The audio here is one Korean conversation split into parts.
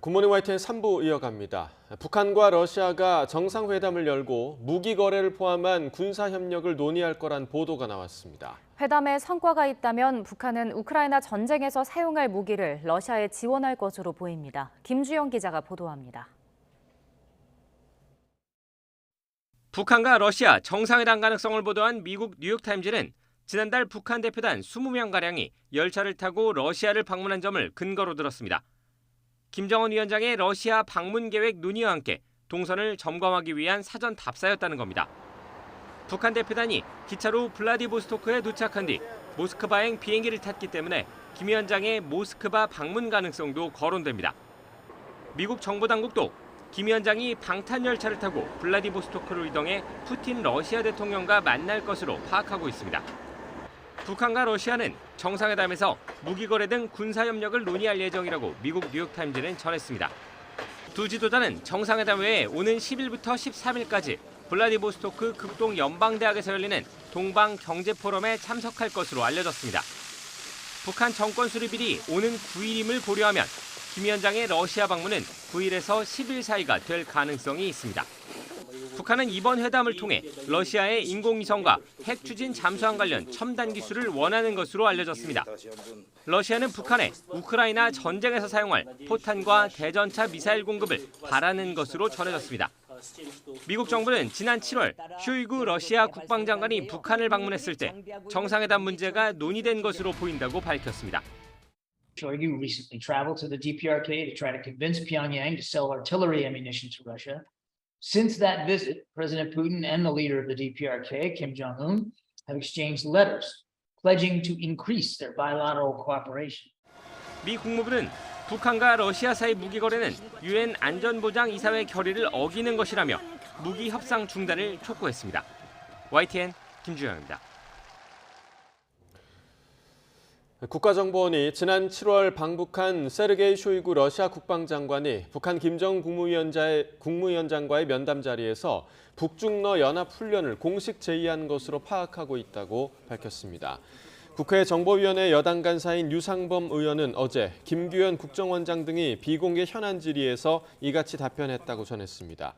굿모닝 YTN 3부 이어갑니다. 북한과 러시아가 정상회담을 열고 무기 거래를 포함한 군사 협력을 논의할 거란 보도가 나왔습니다. 회담에 성과가 있다면 북한은 우크라이나 전쟁에서 사용할 무기를 러시아에 지원할 것으로 보입니다. 김주영 기자가 보도합니다. 북한과 러시아 정상회담 가능성을 보도한 미국 뉴욕타임즈는 지난달 북한 대표단 20명가량이 열차를 타고 러시아를 방문한 점을 근거로 들었습니다. 김정은 위원장의 러시아 방문 계획 논의와 함께 동선을 점검하기 위한 사전 답사였다는 겁니다. 북한 대표단이 기차로 블라디보스토크에 도착한 뒤 모스크바행 비행기를 탔기 때문에 김 위원장의 모스크바 방문 가능성도 거론됩니다. 미국 정보당국도 김 위원장이 방탄열차를 타고 블라디보스토크로 이동해 푸틴 러시아 대통령과 만날 것으로 파악하고 있습니다. 북한과 러시아는 정상회담에서 무기거래 등 군사협력을 논의할 예정이라고 미국 뉴욕타임즈는 전했습니다. 두 지도자는 정상회담 외에 오는 10일부터 13일까지 블라디보스토크 극동연방대학에서 열리는 동방경제포럼에 참석할 것으로 알려졌습니다. 북한 정권 수립일이 오는 9일임을 고려하면 김 위원장의 러시아 방문은 9일에서 10일 사이가 될 가능성이 있습니다. 북한은 이번 회담을 통해 러시아의 인공위성과 핵 추진 잠수함 관련 첨단 기술을 원하는 것으로 알려졌습니다. 러시아는 북한에 우크라이나 전쟁에서 사용할 포탄과 대전차 미사일 공급을 바라는 것으로 전해졌습니다. 미국 정부는 지난 7월 쇼이구 러시아 국방장관이 북한을 방문했을 때 정상회담 문제가 논의된 것으로 보인다고 밝혔습니다. Shoigu recently traveled to the DPRK to try to convince Pyongyang to sell artillery ammunition to Russia. Since that visit, President Putin and the leader of the DPRK, Kim Jong-un, have exchanged letters pledging to increase their bilateral cooperation. 미 국무부는 북한과 러시아 사이 무기 거래는 유엔 안전보장이사회 결의를 어기는 것이라며 무기 협상 중단을 촉구했습니다. YTN 김주영입니다. 국가정보원이 지난 7월 방북한 세르게이 쇼이구 러시아 국방장관이 북한 김정은 국무위원장과의 면담 자리에서 북중러 연합훈련을 공식 제의한 것으로 파악하고 있다고 밝혔습니다. 국회 정보위원회 여당 간사인 유상범 의원은 어제 김규현 국정원장 등이 비공개 현안 질의에서 이같이 답변했다고 전했습니다.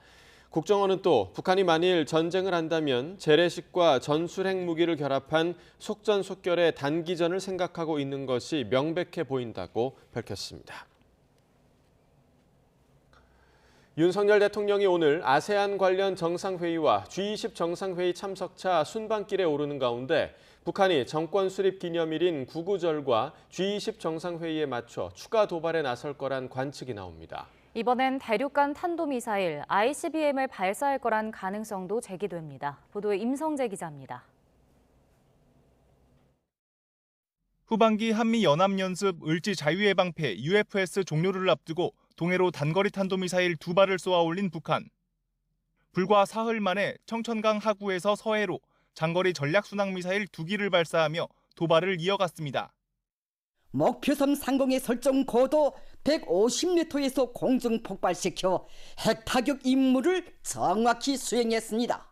국정원은 또 북한이 만일 전쟁을 한다면 재래식과 전술핵 무기를 결합한 속전속결의 단기전을 생각하고 있는 것이 명백해 보인다고 밝혔습니다. 윤석열 대통령이 오늘 아세안 관련 정상회의와 G20 정상회의 참석차 순방길에 오르는 가운데 북한이 정권 수립 기념일인 구구절과 G20 정상회의에 맞춰 추가 도발에 나설 거란 관측이 나옵니다. 이번엔 대륙간 탄도미사일 ICBM을 발사할 거란 가능성도 제기됩니다. 보도에 임성재 기자입니다. 후반기 한미연합연습 을지 자유예방패 UFS 종료를 앞두고 동해로 단거리 탄도미사일 2발을 쏘아 올린 북한. 불과 사흘 만에 청천강 하구에서 서해로 장거리 전략순항미사일 2기를 발사하며 도발을 이어갔습니다. 목표섬 상공의 설정 고도 150m에서 공중 폭발시켜 핵타격 임무를 정확히 수행했습니다.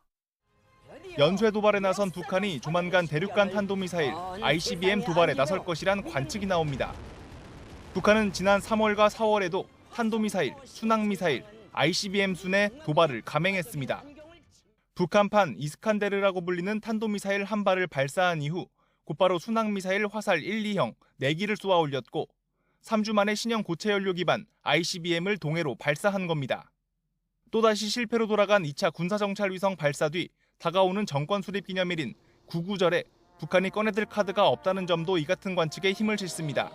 연쇄 도발에 나선 북한이 조만간 대륙간 탄도미사일 ICBM 도발에 나설 것이란 관측이 나옵니다. 북한은 지난 3월과 4월에도 탄도미사일, 순항미사일, ICBM 순의 도발을 감행했습니다. 북한판 이스칸데르라고 불리는 탄도미사일 한 발을 발사한 이후 곧바로 순항미사일 화살 1, 2형 4기를 쏘아 올렸고 3주 만에 신형 고체 연료 기반 ICBM을 동해로 발사한 겁니다. 또다시 실패로 돌아간 2차 군사정찰위성 발사 뒤 다가오는 정권 수립 기념일인 구구절에 북한이 꺼내들 카드가 없다는 점도 이 같은 관측에 힘을 실습니다.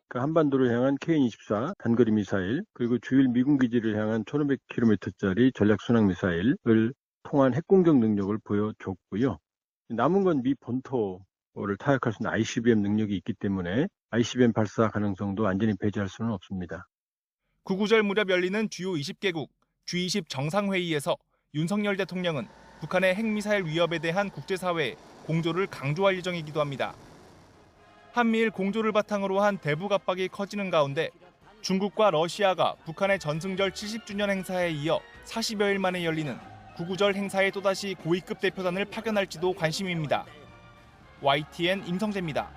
한반도를 향한 KN-24 단거리 미사일 그리고 주일 미군 기지를 향한 1500km짜리 전략순항미사일을 통한 핵공격 능력을 보여줬고요. 남은 건 미 본토를 타격할 수 있는 ICBM 능력이 있기 때문에 ICBM 발사 가능성도 완전히 배제할 수는 없습니다. 구구절 무렵 열리는 주요 20개국 G20 정상회의에서 윤석열 대통령은 북한의 핵미사일 위협에 대한 국제사회에 공조를 강조할 예정이기도 합니다. 한미일 공조를 바탕으로 한 대북 압박이 커지는 가운데 중국과 러시아가 북한의 전승절 70주년 행사에 이어 40여일 만에 열리는 구구절 행사에 또다시 고위급 대표단을 파견할지도 관심입니다. YTN 임성재입니다.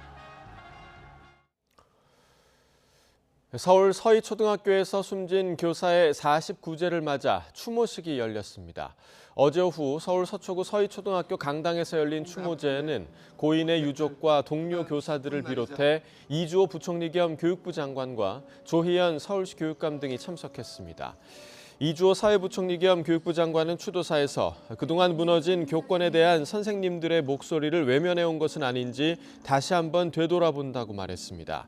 서울 서희초등학교에서 숨진 교사의 49제를 맞아 추모식이 열렸습니다. 어제 오후 서울 서초구 서희초등학교 강당에서 열린 추모제에는 고인의 유족과 동료 교사들을 비롯해 이주호 부총리 겸 교육부 장관과 조희연 서울시 교육감 등이 참석했습니다. 이주호 사회부총리 겸 교육부 장관은 추도사에서 그동안 무너진 교권에 대한 선생님들의 목소리를 외면해온 것은 아닌지 다시 한번 되돌아본다고 말했습니다.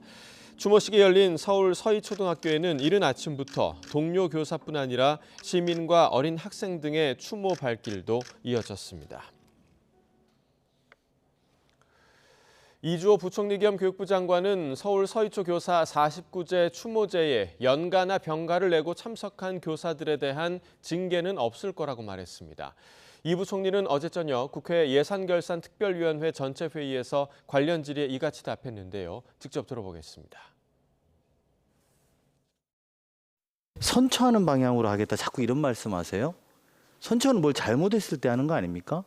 추모식이 열린 서울 서희초등학교에는 이른 아침부터 동료 교사뿐 아니라 시민과 어린 학생 등의 추모 발길도 이어졌습니다. 이주호 부총리 겸 교육부 장관은 서울 서희초 교사 49제 추모제에 연가나 병가를 내고 참석한 교사들에 대한 징계는 없을 거라고 말했습니다. 이 부총리는 어제 저녁 국회 예산결산특별위원회 전체 회의에서 관련 질의에 이같이 답했는데요. 직접 들어보겠습니다. 선처하는 방향으로 하겠다 자꾸 이런 말씀하세요? 선처는 뭘 잘못했을 때 하는 거 아닙니까?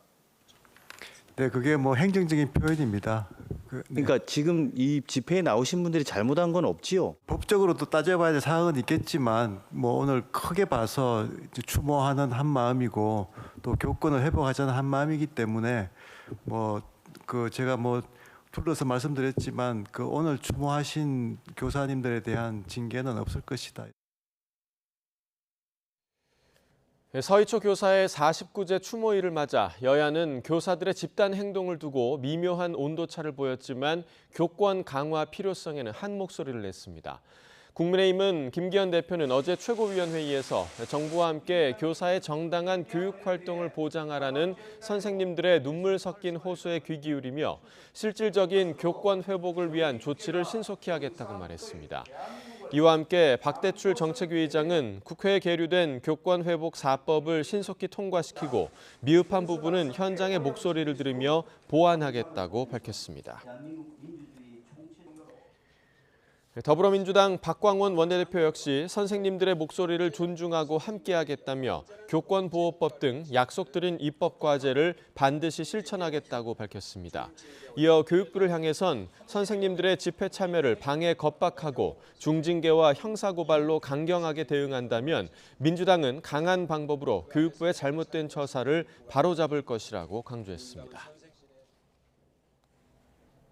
네, 그게 뭐 행정적인 표현입니다. 그러니까 지금 이 집회에 나오신 분들이 잘못한 건 없지요? 법적으로도 따져봐야 될 사항은 있겠지만 뭐 오늘 크게 봐서 추모하는 한 마음이고 또 교권을 회복하자는 한 마음이기 때문에 제가 둘러서 말씀드렸지만 오늘 추모하신 교사님들에 대한 징계는 없을 것이다. 서희초 교사의 49제 추모일을 맞아 여야는 교사들의 집단 행동을 두고 미묘한 온도차를 보였지만 교권 강화 필요성에는 한 목소리를 냈습니다. 국민의힘은 김기현 대표는 어제 최고위원회의에서 정부와 함께 교사의 정당한 교육 활동을 보장하라는 선생님들의 눈물 섞인 호소에 귀 기울이며 실질적인 교권 회복을 위한 조치를 신속히 하겠다고 말했습니다. 이와 함께 박대출 정책위의장은 국회에 계류된 교권 회복 4법을 신속히 통과시키고 미흡한 부분은 현장의 목소리를 들으며 보완하겠다고 밝혔습니다. 더불어민주당 박광원 원내대표 역시 선생님들의 목소리를 존중하고 함께하겠다며 교권보호법 등 약속드린 입법과제를 반드시 실천하겠다고 밝혔습니다. 이어 교육부를 향해선 선생님들의 집회 참여를 방해 겁박하고 중징계와 형사고발로 강경하게 대응한다면 민주당은 강한 방법으로 교육부의 잘못된 처사를 바로잡을 것이라고 강조했습니다.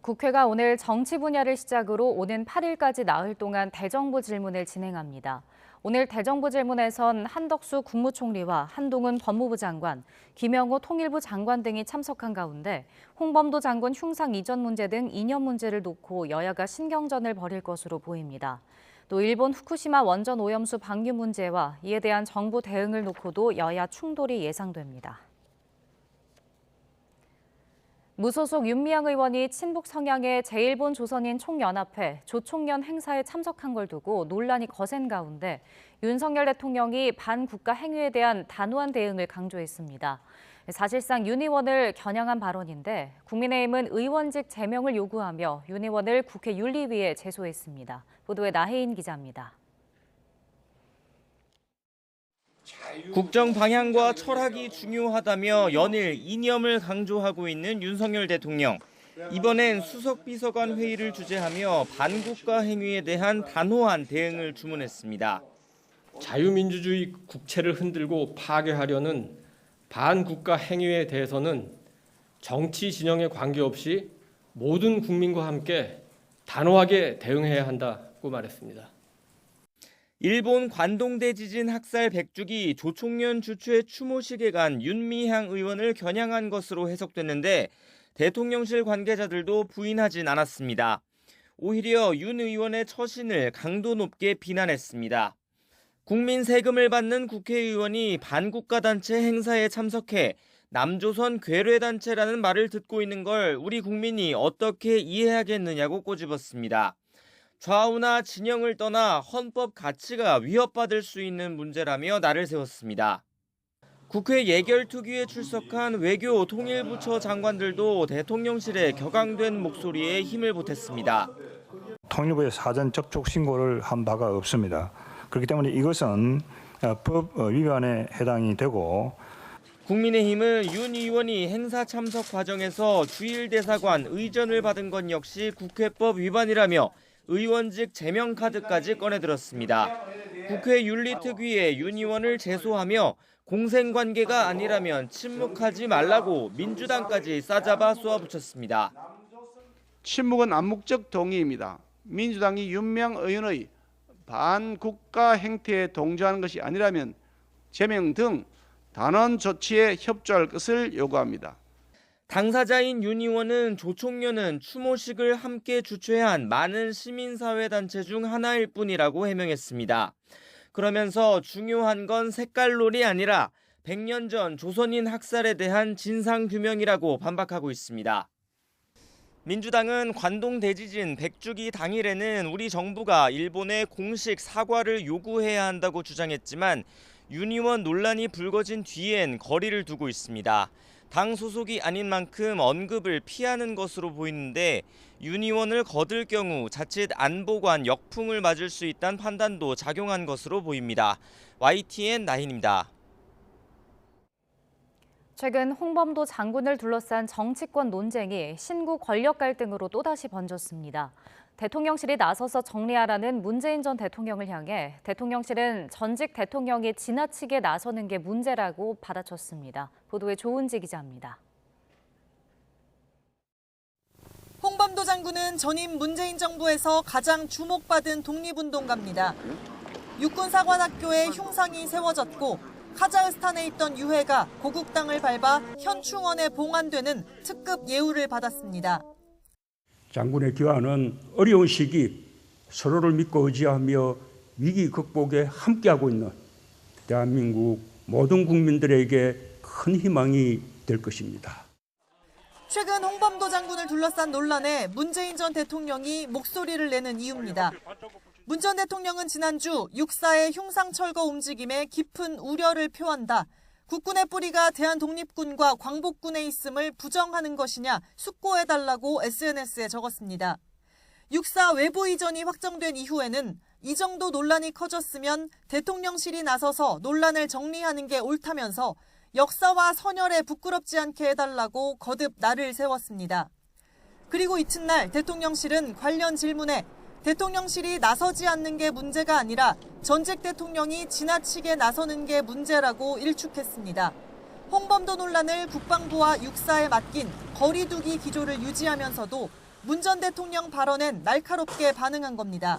국회가 오늘 정치 분야를 시작으로 오는 8일까지 나흘 동안 대정부 질문을 진행합니다. 오늘 대정부 질문에선 한덕수 국무총리와 한동훈 법무부 장관, 김영호 통일부 장관 등이 참석한 가운데 홍범도 장군 흉상 이전 문제 등 이념 문제를 놓고 여야가 신경전을 벌일 것으로 보입니다. 또 일본 후쿠시마 원전 오염수 방류 문제와 이에 대한 정부 대응을 놓고도 여야 충돌이 예상됩니다. 무소속 윤미향 의원이 친북 성향의 제1본 조선인 총연합회 조총련 행사에 참석한 걸 두고 논란이 거센 가운데 윤석열 대통령이 반국가 행위에 대한 단호한 대응을 강조했습니다. 사실상 윤 의원을 겨냥한 발언인데 국민의힘은 의원직 제명을 요구하며 윤 의원을 국회 윤리위에 제소했습니다. 보도에 나혜인 기자입니다. 국정 방향과 철학이 중요하다며 연일 이념을 강조하고 있는 윤석열 대통령. 이번엔 수석 비서관 회의를 주재하며 반국가 행위에 대한 단호한 대응을 주문했습니다. 자유민주주의 국채를 흔들고 파괴하려는 반국가 행위에 대해서는 정치 진영에 관계없이 모든 국민과 함께 단호하게 대응해야 한다고 말했습니다. 일본 관동대 지진 학살 100주기 조총련 주최 추모식에 간 윤미향 의원을 겨냥한 것으로 해석됐는데 대통령실 관계자들도 부인하진 않았습니다. 오히려 윤 의원의 처신을 강도 높게 비난했습니다. 국민 세금을 받는 국회의원이 반국가 단체 행사에 참석해 남조선 괴뢰단체라는 말을 듣고 있는 걸 우리 국민이 어떻게 이해하겠느냐고 꼬집었습니다. 좌우나 진영을 떠나 헌법 가치가 위협받을 수 있는 문제라며 날을 세웠습니다. 국회 예결특위에 출석한 외교 통일부처 장관들도 대통령실에 격앙된 목소리에 힘을 보탰습니다. 통일부에 사전 접촉 신고를 한 바가 없습니다. 그렇기 때문에 이것은 법 위반에 해당이 되고 국민의힘은 윤 의원이 행사 참석 과정에서 주일 대사관 의전을 받은 건 역시 국회법 위반이라며 의원직 제명카드까지 꺼내들었습니다. 국회 윤리특위에 윤 의원을 제소하며 공생관계가 아니라면 침묵하지 말라고 민주당까지 싸잡아 쏘아붙였습니다. 침묵은 암묵적 동의입니다. 민주당이 윤명 의원의 반국가 행태에 동조하는 것이 아니라면 제명 등 단언 조치에 협조할 것을 요구합니다. 당사자인 윤 의원은 조총련은 추모식을 함께 주최한 많은 시민사회단체 중 하나일 뿐이라고 해명했습니다. 그러면서 중요한 건 색깔놀이 아니라 100년 전 조선인 학살에 대한 진상규명이라고 반박하고 있습니다. 민주당은 관동 대지진 100주기 당일에는 우리 정부가 일본에 공식 사과를 요구해야 한다고 주장했지만 윤 의원 논란이 불거진 뒤엔 거리를 두고 있습니다. 당 소속이 아닌 만큼 언급을 피하는 것으로 보이는데 윤 의원을 거들 경우 자칫 안보관 역풍을 맞을 수 있다는 판단도 작용한 것으로 보입니다. YTN 나인입니다. 최근 홍범도 장군을 둘러싼 정치권 논쟁이 신구 권력 갈등으로 또다시 번졌습니다. 대통령실이 나서서 정리하라는 문재인 전 대통령을 향해 대통령실은 전직 대통령이 지나치게 나서는 게 문제라고 받아쳤습니다. 보도에 조은지 기자입니다. 홍범도 장군은 전임 문재인 정부에서 가장 주목받은 독립운동가입니다. 육군사관학교에 흉상이 세워졌고 카자흐스탄에 있던 유해가 고국 땅을 밟아 현충원에 봉안되는 특급 예우를 받았습니다. 장군의 귀환은 어려운 시기 서로를 믿고 의지하며 위기 극복에 함께하고 있는 대한민국 모든 국민들에게 큰 희망이 될 것입니다. 최근 홍범도 장군을 둘러싼 논란에 문재인 전 대통령이 목소리를 내는 이유입니다. 문 전 대통령은 지난주 육사의 흉상 철거 움직임에 깊은 우려를 표한다. 국군의 뿌리가 대한독립군과 광복군에 있음을 부정하는 것이냐 숙고해달라고 SNS에 적었습니다. 육사 외부 이전이 확정된 이후에는 이 정도 논란이 커졌으면 대통령실이 나서서 논란을 정리하는 게 옳다면서 역사와 선열에 부끄럽지 않게 해달라고 거듭 날을 세웠습니다. 그리고 이튿날 대통령실은 관련 질문에 대통령실이 나서지 않는 게 문제가 아니라 전직 대통령이 지나치게 나서는 게 문제라고 일축했습니다. 홍범도 논란을 국방부와 육사에 맡긴 거리두기 기조를 유지하면서도 문 전 대통령 발언엔 날카롭게 반응한 겁니다.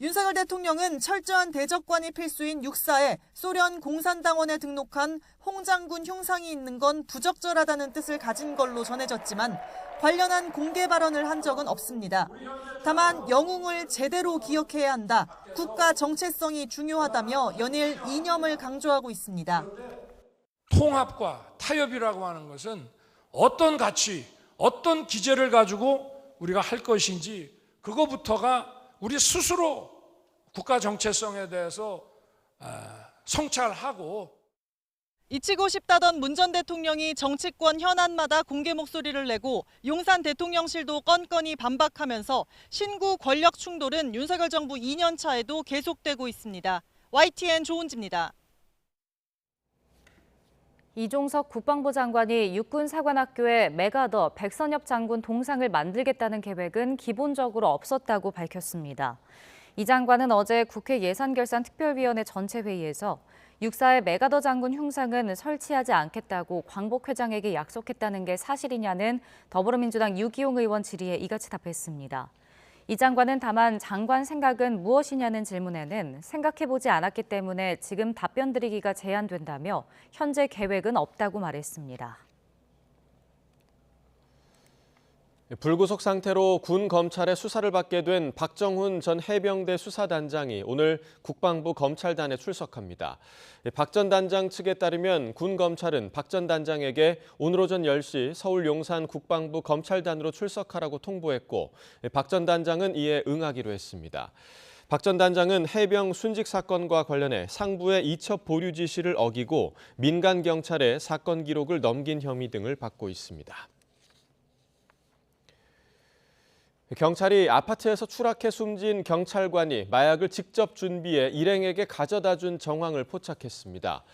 윤석열 대통령은 철저한 대적관이 필수인 육사에 소련 공산당원에 등록한 홍 장군 흉상이 있는 건 부적절하다는 뜻을 가진 걸로 전해졌지만 관련한 공개 발언을 한 적은 없습니다. 다만 영웅을 제대로 기억해야 한다. 국가 정체성이 중요하다며 연일 이념을 강조하고 있습니다. 통합과 타협이라고 하는 것은 어떤 가치, 어떤 기제를 가지고 우리가 할 것인지 그거부터가 우리 스스로 국가 정체성에 대해서 성찰하고 잊히고 싶다던 문 전 대통령이 정치권 현안마다 공개 목소리를 내고 용산 대통령실도 건건히 반박하면서 신구 권력 충돌은 윤석열 정부 2년 차에도 계속되고 있습니다. YTN 조은지입니다. 이종석 국방부 장관이 육군사관학교에 메가더 백선엽 장군 동상을 만들겠다는 계획은 기본적으로 없었다고 밝혔습니다. 이 장관은 어제 국회 예산결산특별위원회 전체회의에서 육사의 메가더 장군 흉상은 설치하지 않겠다고 광복회장에게 약속했다는 게 사실이냐는 더불어민주당 유기용 의원 질의에 이같이 답했습니다. 이 장관은 다만 장관 생각은 무엇이냐는 질문에는 생각해보지 않았기 때문에 지금 답변 드리기가 제한된다며 현재 계획은 없다고 말했습니다. 불구속 상태로 군 검찰의 수사를 받게 된 박정훈 전 해병대 수사단장이 오늘 국방부 검찰단에 출석합니다. 박 전 단장 측에 따르면 군 검찰은 박 전 단장에게 오늘 오전 10시 서울 용산 국방부 검찰단으로 출석하라고 통보했고 박 전 단장은 이에 응하기로 했습니다. 박 전 단장은 해병 순직 사건과 관련해 상부의 이첩 보류 지시를 어기고 민간 경찰에 사건 기록을 넘긴 혐의 등을 받고 있습니다. 경찰이 아파트에서 추락해 숨진 경찰관이 마약을 직접 준비해 일행에게 가져다 준 정황을 포착했습니다.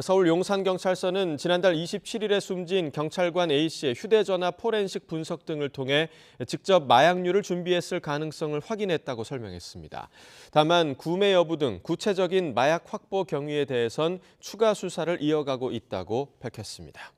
서울 용산경찰서는 지난달 27일에 숨진 경찰관 A씨의 휴대전화 포렌식 분석 등을 통해 직접 마약류를 준비했을 가능성을 확인했다고 설명했습니다. 다만 구매 여부 등 구체적인 마약 확보 경위에 대해선 추가 수사를 이어가고 있다고 밝혔습니다.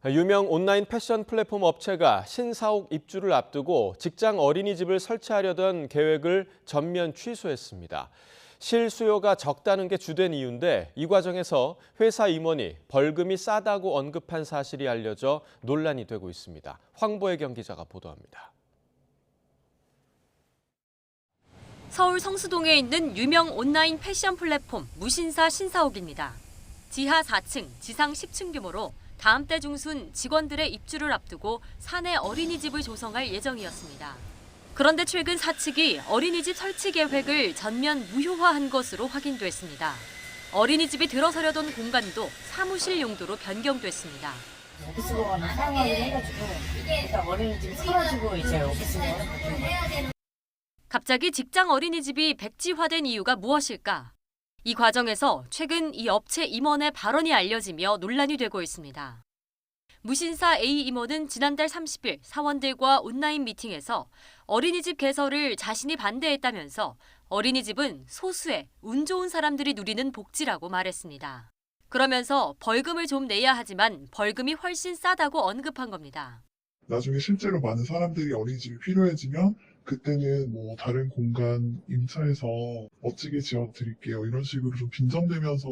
유명 온라인 패션 플랫폼 업체가 신사옥 입주를 앞두고 직장 어린이집을 설치하려던 계획을 전면 취소했습니다. 실수요가 적다는 게 주된 이유인데 이 과정에서 회사 임원이 벌금이 싸다고 언급한 사실이 알려져 논란이 되고 있습니다. 황보혜경 기자가 보도합니다. 서울 성수동에 있는 유명 온라인 패션 플랫폼 무신사 신사옥입니다. 지하 4층, 지상 10층 규모로 다음 달 중순 직원들의 입주를 앞두고 사내 어린이집을 조성할 예정이었습니다. 그런데 최근 사측이 어린이집 설치 계획을 전면 무효화한 것으로 확인됐습니다. 어린이집이 들어서려던 공간도 사무실 용도로 변경됐습니다. 오피스공간을 사용하기로 해가지고 일단 어린이집이 사라지고 이제 오피스공간을 바뀌는. 갑자기 직장 어린이집이 백지화된 이유가 무엇일까? 이 과정에서 최근 이 업체 임원의 발언이 알려지며 논란이 되고 있습니다. 무신사 A 임원은 지난달 30일 사원들과 온라인 미팅에서 어린이집 개설을 자신이 반대했다면서 어린이집은 소수의 운 좋은 사람들이 누리는 복지라고 말했습니다. 그러면서 벌금을 좀 내야 하지만 벌금이 훨씬 싸다고 언급한 겁니다. 나중에 실제로 많은 사람들이 어린이집이 필요해지면 그때는 뭐 다른 공간 임차해서 멋지게 지어드릴게요. 이런 식으로 좀 빈정대면서.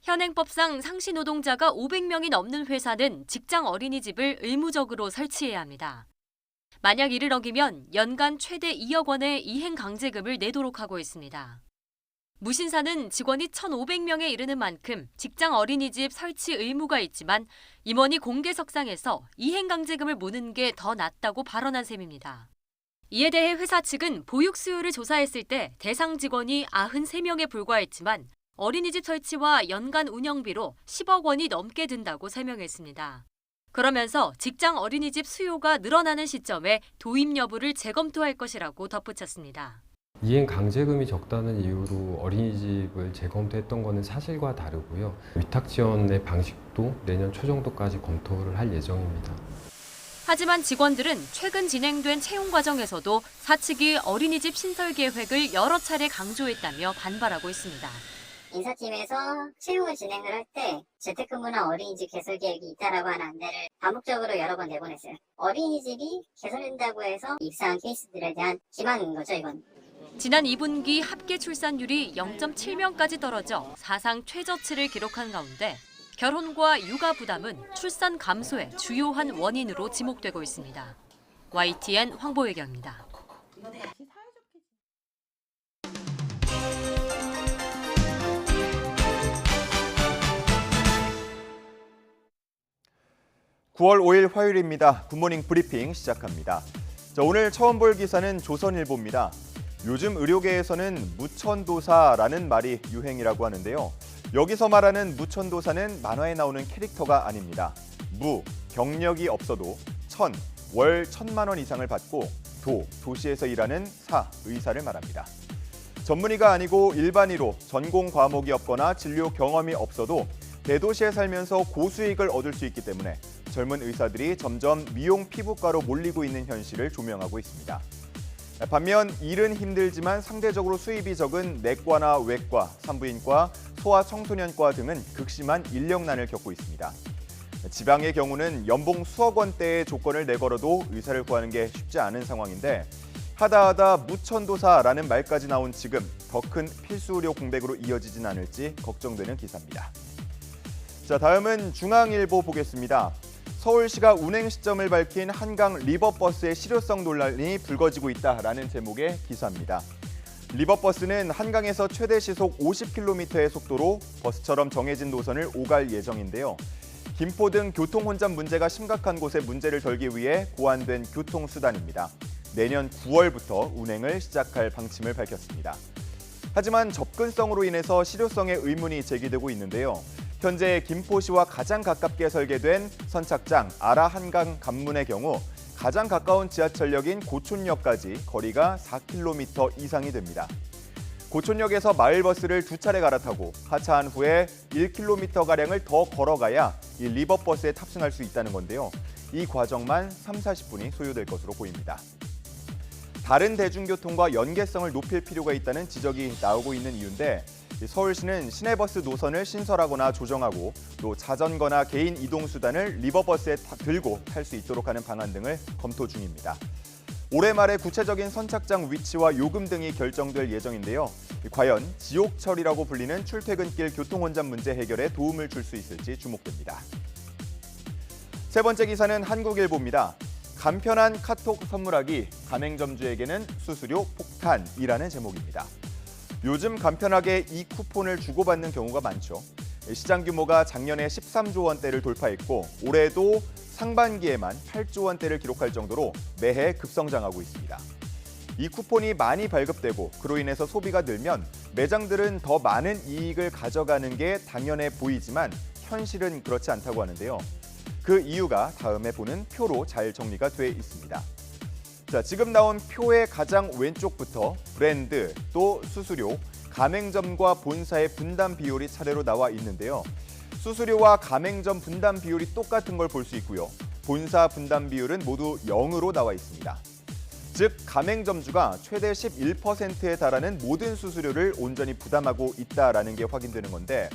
현행법상 상시 노동자가 500명이 넘는 회사는 직장 어린이집을 의무적으로 설치해야 합니다. 만약 이를 어기면 연간 최대 2억 원의 이행 강제금을 내도록 하고 있습니다. 무신사는 직원이 1,500명에 이르는 만큼 직장 어린이집 설치 의무가 있지만 임원이 공개석상에서 이행 강제금을 무는 게 더 낫다고 발언한 셈입니다. 이에 대해 회사 측은 보육 수요를 조사했을 때 대상 직원이 93명에 불과했지만 어린이집 설치와 연간 운영비로 10억 원이 넘게 든다고 설명했습니다. 그러면서 직장 어린이집 수요가 늘어나는 시점에 도입 여부를 재검토할 것이라고 덧붙였습니다. 이행 강제금이 적다는 이유로 어린이집을 재검토했던 것은 사실과 다르고요. 위탁 지원의 방식도 내년 초 정도까지 검토를 할 예정입니다. 하지만 직원들은 최근 진행된 채용 과정에서도 사측이 어린이집 신설 계획을 여러 차례 강조했다며 반발하고 있습니다. 인사팀에서 채용을 진행을 할 때 재택근무나 어린이집 개설 계획이 있다라고 하는 안내를 반복적으로 여러 번 내보냈어요. 어린이집이 개설된다고 해서 입사한 케이스들에 대한 기만인 거죠, 이건. 지난 2분기 합계 출산율이 0.7명까지 떨어져 사상 최저치를 기록한 가운데 결혼과 육아 부담은 출산 감소의 주요한 원인으로 지목되고 있습니다. YTN 황보혜경입니다. (9월 5일) 화요일입니다. 굿모닝 브리핑 시작합니다. 자, 오늘 처음 볼 기사는 조선일보입니다. 요즘 의료계에서는 무천도사라는 말이 유행이라고 하는데요. 여기서 말하는 무천도사는 만화에 나오는 캐릭터가 아닙니다. 무, 경력이 없어도 천, 월 1,000만 원 이상을 받고 도시에서 일하는 의사를 말합니다. 전문의가 아니고 일반의로 전공 과목이 없거나 진료 경험이 없어도 대도시에 살면서 고수익을 얻을 수 있기 때문에 젊은 의사들이 점점 미용 피부과로 몰리고 있는 현실을 조명하고 있습니다. 반면 일은 힘들지만 상대적으로 수입이 적은 내과나 외과, 산부인과, 소아청소년과 등은 극심한 인력난을 겪고 있습니다. 지방의 경우는 연봉 수억 원대의 조건을 내걸어도 의사를 구하는 게 쉽지 않은 상황인데 하다하다 무천도사라는 말까지 나온 지금 더 큰 필수 의료 공백으로 이어지진 않을지 걱정되는 기사입니다. 자, 다음은 중앙일보 보겠습니다. 서울시가 운행 시점을 밝힌 한강 리버버스의 실효성 논란이 불거지고 있다라는 제목의 기사입니다. 리버버스는 한강에서 최대 시속 50km의 속도로 버스처럼 정해진 노선을 오갈 예정인데요. 김포 등 교통 혼잡 문제가 심각한 곳에 문제를 덜기 위해 고안된 교통수단입니다. 내년 9월부터 운행을 시작할 방침을 밝혔습니다. 하지만 접근성으로 인해서 실효성에 의문이 제기되고 있는데요. 현재 김포시와 가장 가깝게 설계된 선착장 아라 한강 관문의 경우 가장 가까운 지하철역인 고촌역까지 거리가 4km 이상이 됩니다. 고촌역에서 마을버스를 2차례 갈아타고 하차한 후에 1km가량을 더 걸어가야 이 리버버스에 탑승할 수 있다는 건데요. 이 과정만 30-40분이 소요될 것으로 보입니다. 다른 대중교통과 연계성을 높일 필요가 있다는 지적이 나오고 있는 이유인데 서울시는 시내버스 노선을 신설하거나 조정하고 또 자전거나 개인 이동수단을 리버버스에 들고 탈 수 있도록 하는 방안 등을 검토 중입니다. 올해 말에 구체적인 선착장 위치와 요금 등이 결정될 예정인데요. 과연 지옥철이라고 불리는 출퇴근길 교통혼잡 문제 해결에 도움을 줄 수 있을지 주목됩니다. 세 번째 기사는 한국일보입니다. 간편한 카톡 선물하기, 가맹점주에게는 수수료 폭탄이라는 제목입니다. 요즘 간편하게 이 쿠폰을 주고받는 경우가 많죠. 시장 규모가 작년에 13조 원대를 돌파했고 올해도 상반기에만 8조 원대를 기록할 정도로 매해 급성장하고 있습니다. 이 쿠폰이 많이 발급되고 그로 인해서 소비가 늘면 매장들은 더 많은 이익을 가져가는 게 당연해 보이지만 현실은 그렇지 않다고 하는데요. 그 이유가 다음에 보는 표로 잘 정리가 돼 있습니다. 자, 지금 나온 표의 가장 왼쪽부터 브랜드, 또 수수료, 가맹점과 본사의 분담 비율이 차례로 나와 있는데요. 수수료와 가맹점 분담 비율이 똑같은 걸 볼 수 있고요. 본사 분담 비율은 모두 0으로 나와 있습니다. 즉, 가맹점주가 최대 11%에 달하는 모든 수수료를 온전히 부담하고 있다는 게 확인되는 건데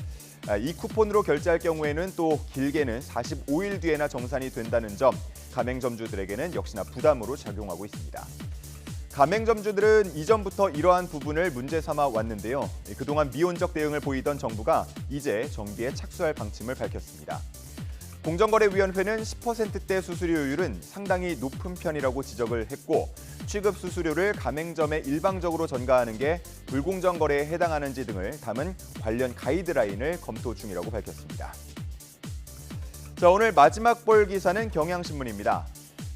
이 쿠폰으로 결제할 경우에는 또 길게는 45일 뒤에나 정산이 된다는 점, 가맹점주들에게는 역시나 부담으로 작용하고 있습니다. 가맹점주들은 이전부터 이러한 부분을 문제 삼아 왔는데요. 그동안 미온적 대응을 보이던 정부가 이제 정비에 착수할 방침을 밝혔습니다. 공정거래위원회는 10%대 수수료율은 상당히 높은 편이라고 지적을 했고 취급 수수료를 가맹점에 일방적으로 전가하는 게 불공정 거래에 해당하는지 등을 담은 관련 가이드라인을 검토 중이라고 밝혔습니다. 자, 오늘 마지막 볼 기사는 경향신문입니다.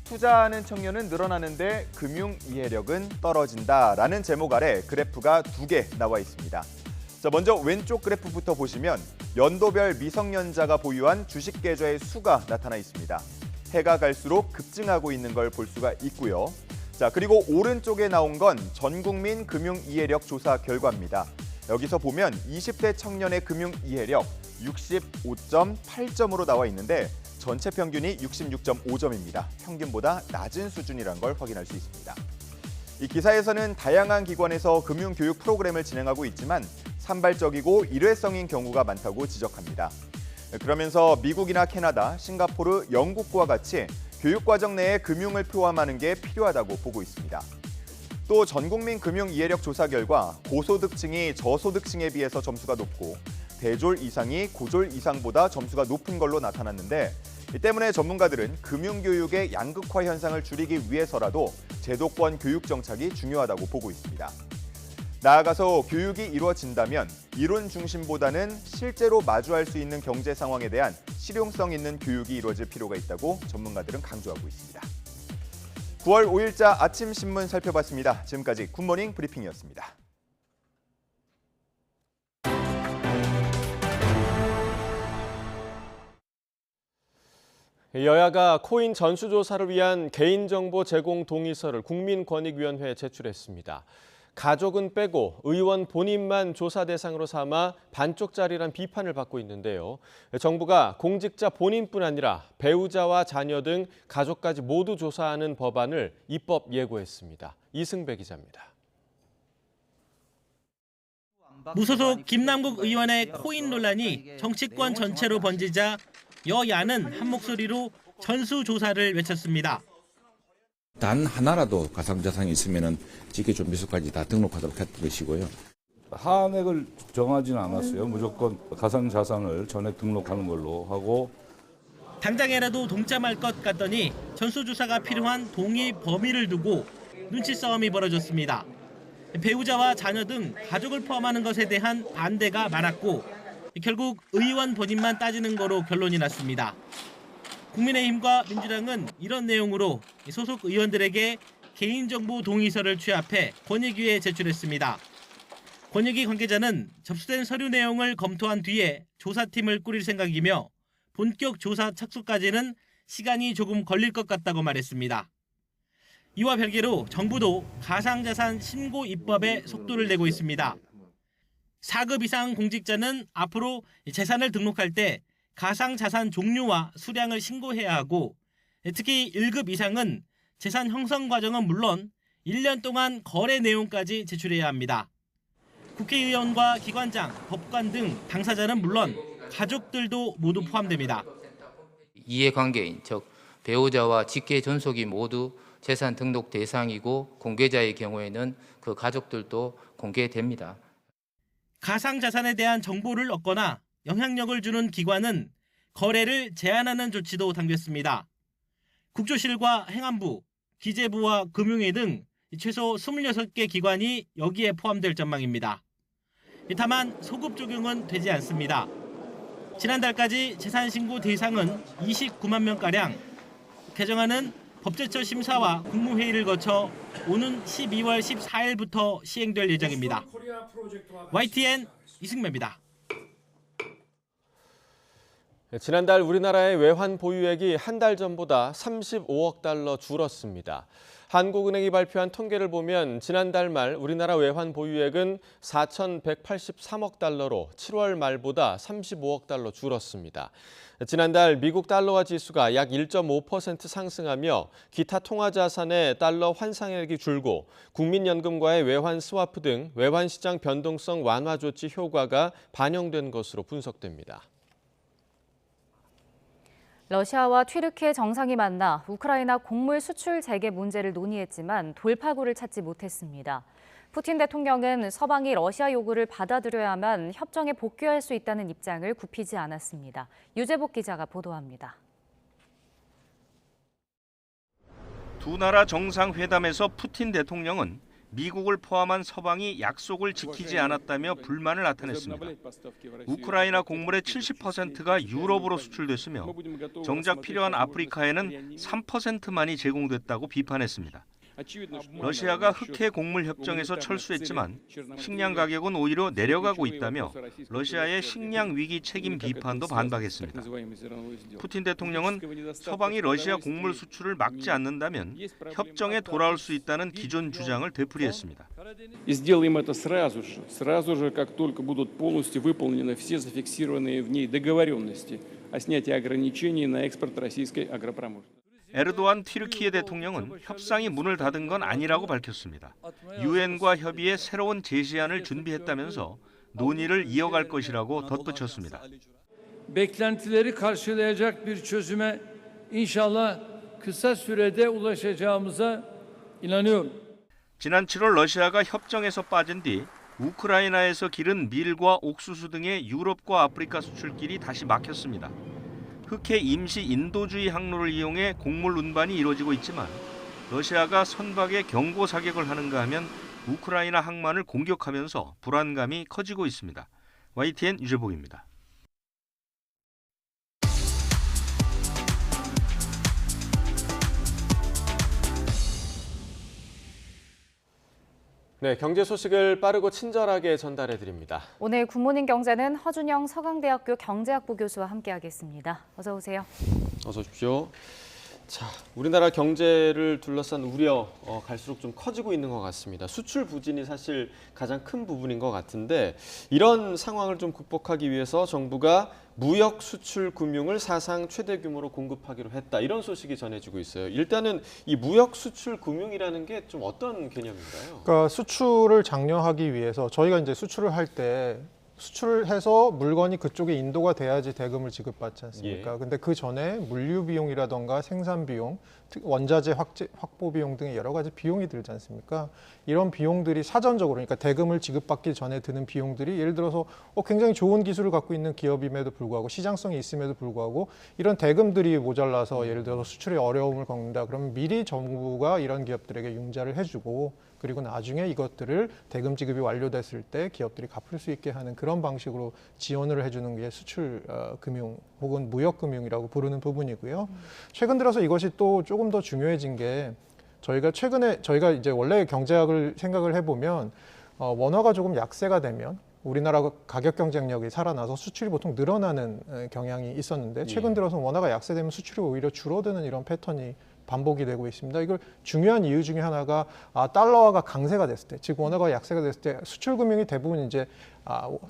투자하는 청년은 늘어나는데 금융 이해력은 떨어진다라는 제목 아래 그래프가 2개 나와 있습니다. 자, 먼저 왼쪽 그래프부터 보시면 연도별 미성년자가 보유한 주식 계좌의 수가 나타나 있습니다. 해가 갈수록 급증하고 있는 걸 볼 수가 있고요. 자, 그리고 오른쪽에 나온 건 전국민 금융 이해력 조사 결과입니다. 여기서 보면 20대 청년의 금융 이해력 65.8점으로 나와 있는데 전체 평균이 66.5점입니다. 평균보다 낮은 수준이란 걸 확인할 수 있습니다. 이 기사에서는 다양한 기관에서 금융교육 프로그램을 진행하고 있지만 산발적이고 일회성인 경우가 많다고 지적합니다. 그러면서 미국이나 캐나다, 싱가포르, 영국과 같이 교육과정 내에 금융을 포함하는 게 필요하다고 보고 있습니다. 또 전국민 금융 이해력 조사 결과 고소득층이 저소득층에 비해서 점수가 높고 대졸 이상이 고졸 이상보다 점수가 높은 걸로 나타났는데 이 때문에 전문가들은 금융교육의 양극화 현상을 줄이기 위해서라도 제도권 교육 정착이 중요하다고 보고 있습니다. 나아가서 교육이 이루어진다면 이론 중심보다는 실제로 마주할 수 있는 경제 상황에 대한 실용성 있는 교육이 이루어질 필요가 있다고 전문가들은 강조하고 있습니다. 9월 5일자 아침 신문 살펴봤습니다. 지금까지 굿모닝 브리핑이었습니다. 여야가 코인 전수조사를 위한 개인정보 제공 동의서를 국민권익위원회에 제출했습니다. 가족은 빼고 의원 본인만 조사 대상으로 삼아 반쪽짜리란 비판을 받고 있는데요. 정부가 공직자 본인뿐 아니라 배우자와 자녀 등 가족까지 모두 조사하는 법안을 입법 예고했습니다. 이승배 기자입니다. 무소속 김남국 의원의 코인 논란이 정치권 전체로 번지자 여야는 한 목소리로 전수조사를 외쳤습니다. 단 하나라도 가상자산이 있으면 직계준비소까지 다 등록하도록 했던 것이고요. 한액을 정하지는 않았어요. 무조건 가상자산을 전액 등록하는 걸로 하고. 당장에라도 동참할 것 같더니 전수조사가 필요한 동의 범위를 두고 눈치 싸움이 벌어졌습니다. 배우자와 자녀 등 가족을 포함하는 것에 대한 반대가 많았고 결국 의원 본인만 따지는 거로 결론이 났습니다. 국민의힘과 민주당은 이런 내용으로 소속 의원들에게 개인정보 동의서를 취합해 권익위에 제출했습니다. 권익위 관계자는 접수된 서류 내용을 검토한 뒤에 조사팀을 꾸릴 생각이며 본격 조사 착수까지는 시간이 조금 걸릴 것 같다고 말했습니다. 이와 별개로 정부도 가상자산 신고 입법에 속도를 내고 있습니다. 4급 이상 공직자는 앞으로 재산을 등록할 때 가상자산 종류와 수량을 신고해야 하고, 특히 1급 이상은 재산 형성 과정은 물론 1년 동안 거래 내용까지 제출해야 합니다. 국회의원과 기관장, 법관 등 당사자는 물론 가족들도 모두 포함됩니다. 이해관계인, 즉 배우자와 직계 전속이 모두 재산 등록 대상이고 공개자의 경우에는 그 가족들도 공개됩니다. 가상자산에 대한 정보를 얻거나 영향력을 주는 기관은 거래를 제한하는 조치도 당겼습니다. 국조실과 행안부, 기재부와 금융위 등 최소 26개 기관이 여기에 포함될 전망입니다. 다만 소급 적용은 되지 않습니다. 지난달까지 재산 신고 대상은 29만 명가량, 개정안은 법제처 심사와 국무회의를 거쳐 오는 12월 14일부터 시행될 예정입니다. YTN 이승매입니다. 지난달 우리나라의 외환 보유액이 한 달 전보다 35억 달러 줄었습니다. 한국은행이 발표한 통계를 보면 지난달 말 우리나라 외환 보유액은 4,183억 달러로 7월 말보다 35억 달러 줄었습니다. 지난달 미국 달러화 지수가 약 1.5% 상승하며 기타 통화자산의 달러 환상액이 줄고 국민연금과의 외환 스와프 등 외환 시장 변동성 완화 조치 효과가 반영된 것으로 분석됩니다. 러시아와 튀르키예 정상이 만나 우크라이나 곡물 수출 재개 문제를 논의했지만 돌파구를 찾지 못했습니다. 푸틴 대통령은 서방이 러시아 요구를 받아들여야만 협정에 복귀할 수 있다는 입장을 굽히지 않았습니다. 유재복 기자가 보도합니다. 두 나라 정상회담에서 푸틴 대통령은 미국을 포함한 서방이 약속을 지키지 않았다며 불만을 나타냈습니다. 우크라이나 곡물의 70%가 유럽으로 수출됐으며 정작 필요한 아프리카에는 3%만이 제공됐다고 비판했습니다. 러시아가 흑해 곡물 협정에서 철수했지만 식량 가격은 오히려 내려가고 있다며 러시아의 식량 위기 책임 비판도 반박했습니다. 푸틴 대통령은 서방이 러시아 곡물 수출을 막지 않는다면 협정에 돌아올 수 있다는 기존 주장을 되풀이했습니다. И сделаем это сразу же, как только будут полностью выполнены все зафиксированные в ней договоренности о снятии ограничений на экспорт российской агропромышленности. 에르도안 튀르키예 대통령은 협상이 문을 닫은 건 아니라고 밝혔습니다. 유엔과 협의에 새로운 제시안을 준비했다면서 논의를 이어갈 것이라고 덧붙였습니다. Beklentileri karşılayacak bir çözüme inşallah kısa sürede ulaşacağımıza inanıyorum. 지난 7월 러시아가 협정에서 빠진 뒤 우크라이나에서 기른 밀과 옥수수 등의 유럽과 아프리카 수출길이 다시 막혔습니다. 흑해 임시 인도주의 항로를 이용해 곡물 운반이 이루어지고 있지만 러시아가 선박에 경고 사격을 하는가 하면 우크라이나 항만을 공격하면서 불안감이 커지고 있습니다. YTN 유재복입니다. 네, 경제 소식을 빠르고 친절하게 전달해 드립니다. 오늘 굿모닝 경제는 허준영 서강대학교 경제학부 교수와 함께하겠습니다. 어서 오세요. 어서 오십시오. 자, 우리나라 경제를 둘러싼 우려 갈수록 좀 커지고 있는 것 같습니다. 수출 부진이 사실 가장 큰 부분인 것 같은데 이런 상황을 좀 극복하기 위해서 정부가 무역 수출 금융을 사상 최대 규모로 공급하기로 했다. 이런 소식이 전해지고 있어요. 일단은 이 무역 수출 금융이라는 게 좀 어떤 개념인가요? 그러니까 수출을 장려하기 위해서 저희가 이제 수출을 할 때 수출을 해서 물건이 그쪽에 인도가 돼야지 대금을 지급받지 않습니까? 근데 그 전에 물류 비용이라던가 생산 비용, 원자재 확보 비용 등의 여러 가지 비용이 들지 않습니까? 이런 비용들이 사전적으로, 그러니까 대금을 지급받기 전에 드는 비용들이 예를 들어서 굉장히 좋은 기술을 갖고 있는 기업임에도 불구하고 시장성이 있음에도 불구하고 이런 대금들이 모자라서 예를 들어서 수출에 어려움을 겪는다. 그러면 미리 정부가 이런 기업들에게 융자를 해주고 그리고 나중에 이것들을 대금 지급이 완료됐을 때 기업들이 갚을 수 있게 하는 그런 방식으로 지원을 해주는 게 수출 금융 혹은 무역 금융이라고 부르는 부분이고요. 최근 들어서 이것이 또 조금 더 중요해진 게 저희가 이제 원래 경제학을 생각을 해보면 원화가 조금 약세가 되면 우리나라 가격 경쟁력이 살아나서 수출이 보통 늘어나는 경향이 있었는데 최근 들어서 원화가 약세되면 수출이 오히려 줄어드는 이런 패턴이 반복이 되고 있습니다. 이걸 중요한 이유 중에 하나가 달러화가 강세가 됐을 때, 즉 원화가 약세가 됐을 때 수출 금융이 대부분 이제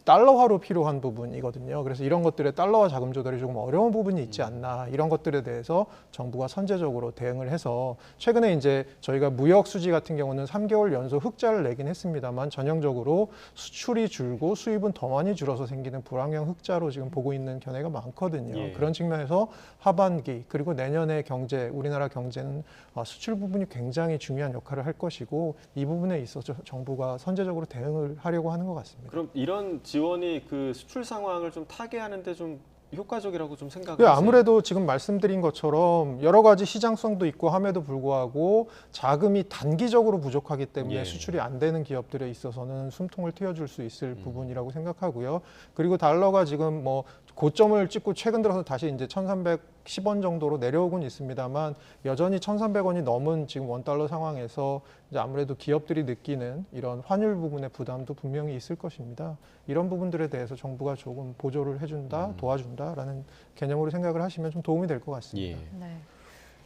달러화로 필요한 부분이거든요. 그래서 이런 것들의 달러화 자금 조달이 조금 어려운 부분이 있지 않나, 이런 것들에 대해서 정부가 선제적으로 대응을 해서 최근에 이제 저희가 무역 수지 같은 경우는 3개월 연속 흑자를 내긴 했습니다만 전형적으로 수출이 줄고 수입은 더 많이 줄어서 생기는 불황형 흑자로 지금 보고 있는 견해가 많거든요. 예. 그런 측면에서 하반기 그리고 내년의 경제, 우리나라 경제는 수출 부분이 굉장히 중요한 역할을 할 것이고 이 부분에 있어서 정부가 선제적으로 대응을 하려고 하는 것 같습니다. 그럼 이런 지원이 그 수출 상황을 좀 타개하는데 좀 효과적이라고 좀 생각을 하세요? 아무래도 지금 말씀드린 것처럼 여러 가지 시장성도 있고 함에도 불구하고 자금이 단기적으로 부족하기 때문에 예. 수출이 안 되는 기업들에 있어서는 숨통을 트여줄 수 있을 부분이라고 생각하고요. 그리고 달러가 지금 뭐 고점을 찍고 최근 들어서 다시 이제 1,310원 정도로 내려오곤 있습니다만 여전히 1,300원이 넘은 지금 원달러 상황에서 이제 아무래도 기업들이 느끼는 이런 환율 부분의 부담도 분명히 있을 것입니다. 이런 부분들에 대해서 정부가 조금 보조를 해준다, 도와준다라는 개념으로 생각을 하시면 좀 도움이 될 것 같습니다. 예. 네.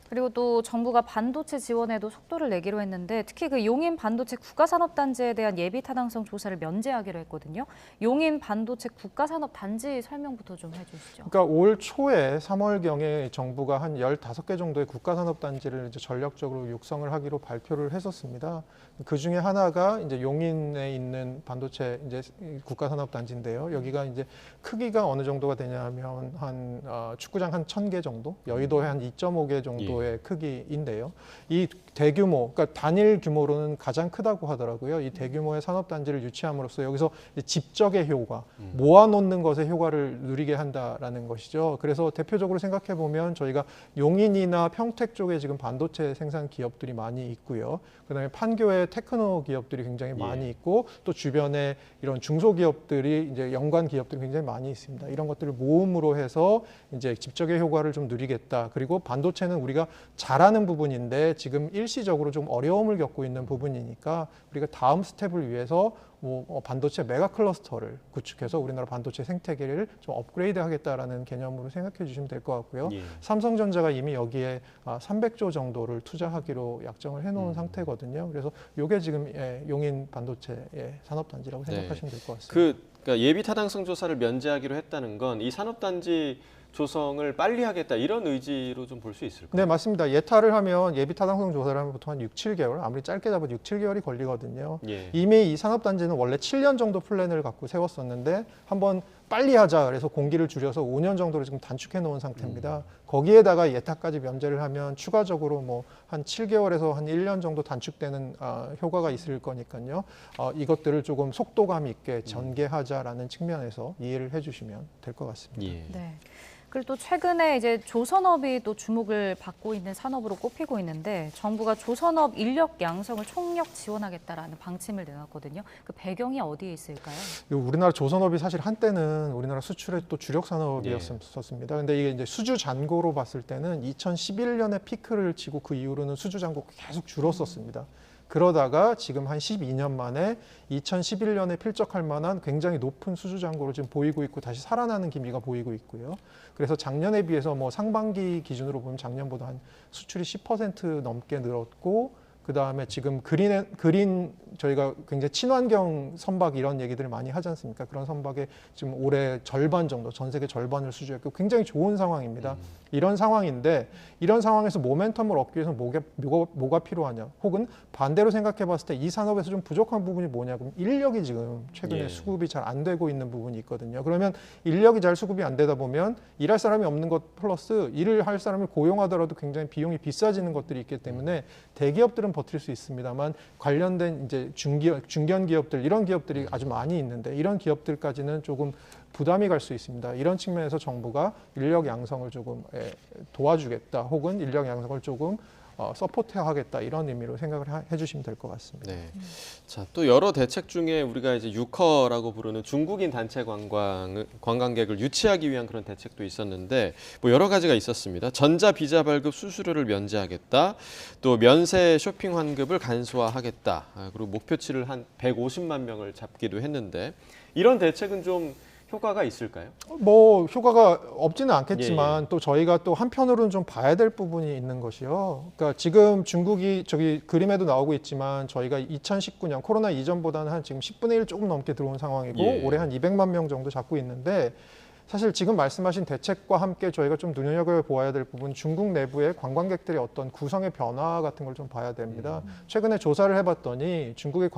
그리고 또 정부가 반도체 지원에도 속도를 내기로 했는데 특히 그 용인 반도체 국가산업단지에 대한 예비 타당성 조사를 면제하기로 했거든요. 용인 반도체 국가산업단지 설명부터 좀 해주시죠. 그러니까 올 초에 3월경에 정부가 한 15개 정도의 국가산업단지를 이제 전략적으로 육성을 하기로 발표를 했었습니다. 그 중에 하나가 이제 용인에 있는 반도체 이제 국가산업단지인데요. 여기가 이제 크기가 어느 정도가 되냐면 한 축구장 한 1,000개 정도, 여의도에 한 2.5개 정도 의 크기인데요. 이 대규모, 그러니까 단일 규모로는 가장 크다고 하더라고요. 이 대규모의 산업단지를 유치함으로써 여기서 집적의 효과, 모아놓는 것의 효과를 누리게 한다라는 것이죠. 그래서 대표적으로 생각해 보면 저희가 용인이나 평택 쪽에 지금 반도체 생산 기업들이 많이 있고요. 그다음에 판교에 테크노 기업들이 굉장히 많이 있고 또 주변에 이런 중소기업들이 이제 연관 기업들이 굉장히 많이 있습니다. 이런 것들을 모음으로 해서 이제 집적의 효과를 좀 누리겠다. 그리고 반도체는 우리가 잘하는 부분인데 지금 일시적으로 좀 어려움을 겪고 있는 부분이니까 우리가 다음 스텝을 위해서 반도체 메가 클러스터를 구축해서 우리나라 반도체 생태계를 좀 업그레이드 하겠다라는 개념으로 생각해 주시면 될 것 같고요. 삼성전자가 이미 여기에 300조 정도를 투자하기로 약정을 해놓은 상태거든요. 그래서 이게 지금 용인 반도체 산업단지라고 생각하시면 될 것 같습니다. 그러니까 예비 타당성 조사를 면제하기로 했다는 건 이 산업단지 조성을 빨리 하겠다 이런 의지로 좀 볼 수 있을까요? 네, 맞습니다. 예타를 하면 예비 타당성 조사를 하면 보통 한 6, 7개월, 아무리 짧게 잡아도 6, 7개월이 걸리거든요. 예. 이미 이 산업단지는 원래 7년 정도 플랜을 갖고 세웠었는데 한번 빨리 하자 그래서 공기를 줄여서 5년 정도로 지금 단축해 놓은 상태입니다. 거기에다가 예타까지 면제를 하면 추가적으로 뭐 한 7개월에서 한 1년 정도 단축되는 효과가 있을 거니까요. 이것들을 조금 속도감 있게 전개하자라는 측면에서 이해를 해주시면 될 것 같습니다. 예. 네. 그리고 또 최근에 이제 조선업이 또 주목을 받고 있는 산업으로 꼽히고 있는데 정부가 조선업 인력 양성을 총력 지원하겠다라는 방침을 내놨거든요. 그 배경이 어디에 있을까요? 우리나라 조선업이 사실 한때는 우리나라 수출의 또 주력 산업이었습니다. 근데 이게 이제 수주 잔고로 봤을 때는 2011년에 피크를 치고 그 이후로는 수주 잔고가 계속 줄었었습니다. 그러다가 지금 한 12년 만에 2011년에 필적할 만한 굉장히 높은 수주 잔고를 지금 보이고 있고 다시 살아나는 기미가 보이고 있고요. 그래서 작년에 비해서 뭐 상반기 기준으로 보면 작년보다 한 수출이 10% 넘게 늘었고 그다음에 지금 그린 저희가 굉장히 친환경 선박 이런 얘기들을 많이 하지 않습니까? 그런 선박에 지금 올해 절반 정도, 전 세계 절반을 수주했고 굉장히 좋은 상황입니다. 이런 상황인데 이런 상황에서 모멘텀을 얻기 위해서 뭐가 필요하냐? 혹은 반대로 생각해 봤을 때 이 산업에서 좀 부족한 부분이 뭐냐? 그럼 인력이 지금 최근에 수급이 잘 안 되고 있는 부분이 있거든요. 그러면 인력이 잘 수급이 안 되다 보면 일할 사람이 없는 것 플러스 일을 할 사람을 고용하더라도 굉장히 비용이 비싸지는 것들이 있기 때문에 대기업들은 버틸 수 있습니다만 관련된 이제 중견 기업들 이런 기업들이 아주 많이 있는데 이런 기업들까지는 조금 부담이 갈 수 있습니다. 이런 측면에서 정부가 인력 양성을 조금 도와주겠다 혹은 인력 양성을 조금 서포트하겠다 이런 의미로 생각을 해주시면 될 것 같습니다. 네. 자, 또 여러 대책 중에 우리가 이제 유커라고 부르는 중국인 단체 관광객을 유치하기 위한 그런 대책도 있었는데 뭐 여러 가지가 있었습니다. 전자 비자 발급 수수료를 면제하겠다, 또 면세 쇼핑 환급을 간소화하겠다, 그리고 목표치를 한 150만 명을 잡기도 했는데 이런 대책은 좀 효과가 있을까요? 뭐 효과가 없지는 않겠지만 또 저희가 또 한편으로는 좀 봐야 될 부분이 있는 것이요. 그러니까 지금 중국이 저기 그림에도 나오고 있지만 저희가 2019년 코로나 이전보다는 한 지금 10분의 1 조금 넘게 들어온 상황이고 올해 한 200만 명 정도 잡고 있는데 사실 지금 말씀하신 대책과 함께 저희가 좀 눈여겨보아야 될 부분 중국 내부의 관광객들의 어떤 구성의 변화 같은 걸 좀 봐야 됩니다. 최근에 조사를 해봤더니 중국의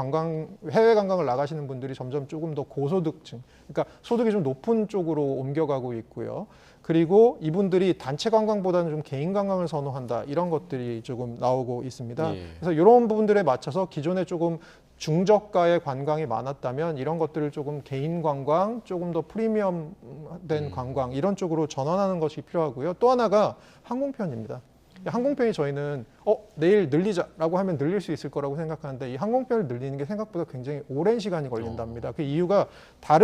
해외 관광을 나가시는 분들이 점점 조금 더 고소득층, 그러니까 소득이 좀 높은 쪽으로 옮겨가고 있고요. 그리고 이분들이 단체 관광보다는 좀 개인 관광을 선호한다 이런 것들이 조금 나오고 있습니다. 그래서 이런 부분들에 맞춰서 기존에 조금 중저가의 관광이 많았다면 이런 것들을 조금 개인 관광, 조금 더 프리미엄된 관광 이런 쪽으로 전환하는 것이 필요하고요. 또 하나가 항공편입니다. 항공편이 저희는 내일 늘리자라고 하면 늘릴 수 있을 거라고 생각하는데 이 항공편을 늘리는 게 생각보다 굉장히 오랜 시간이 걸린답니다. 그 이유가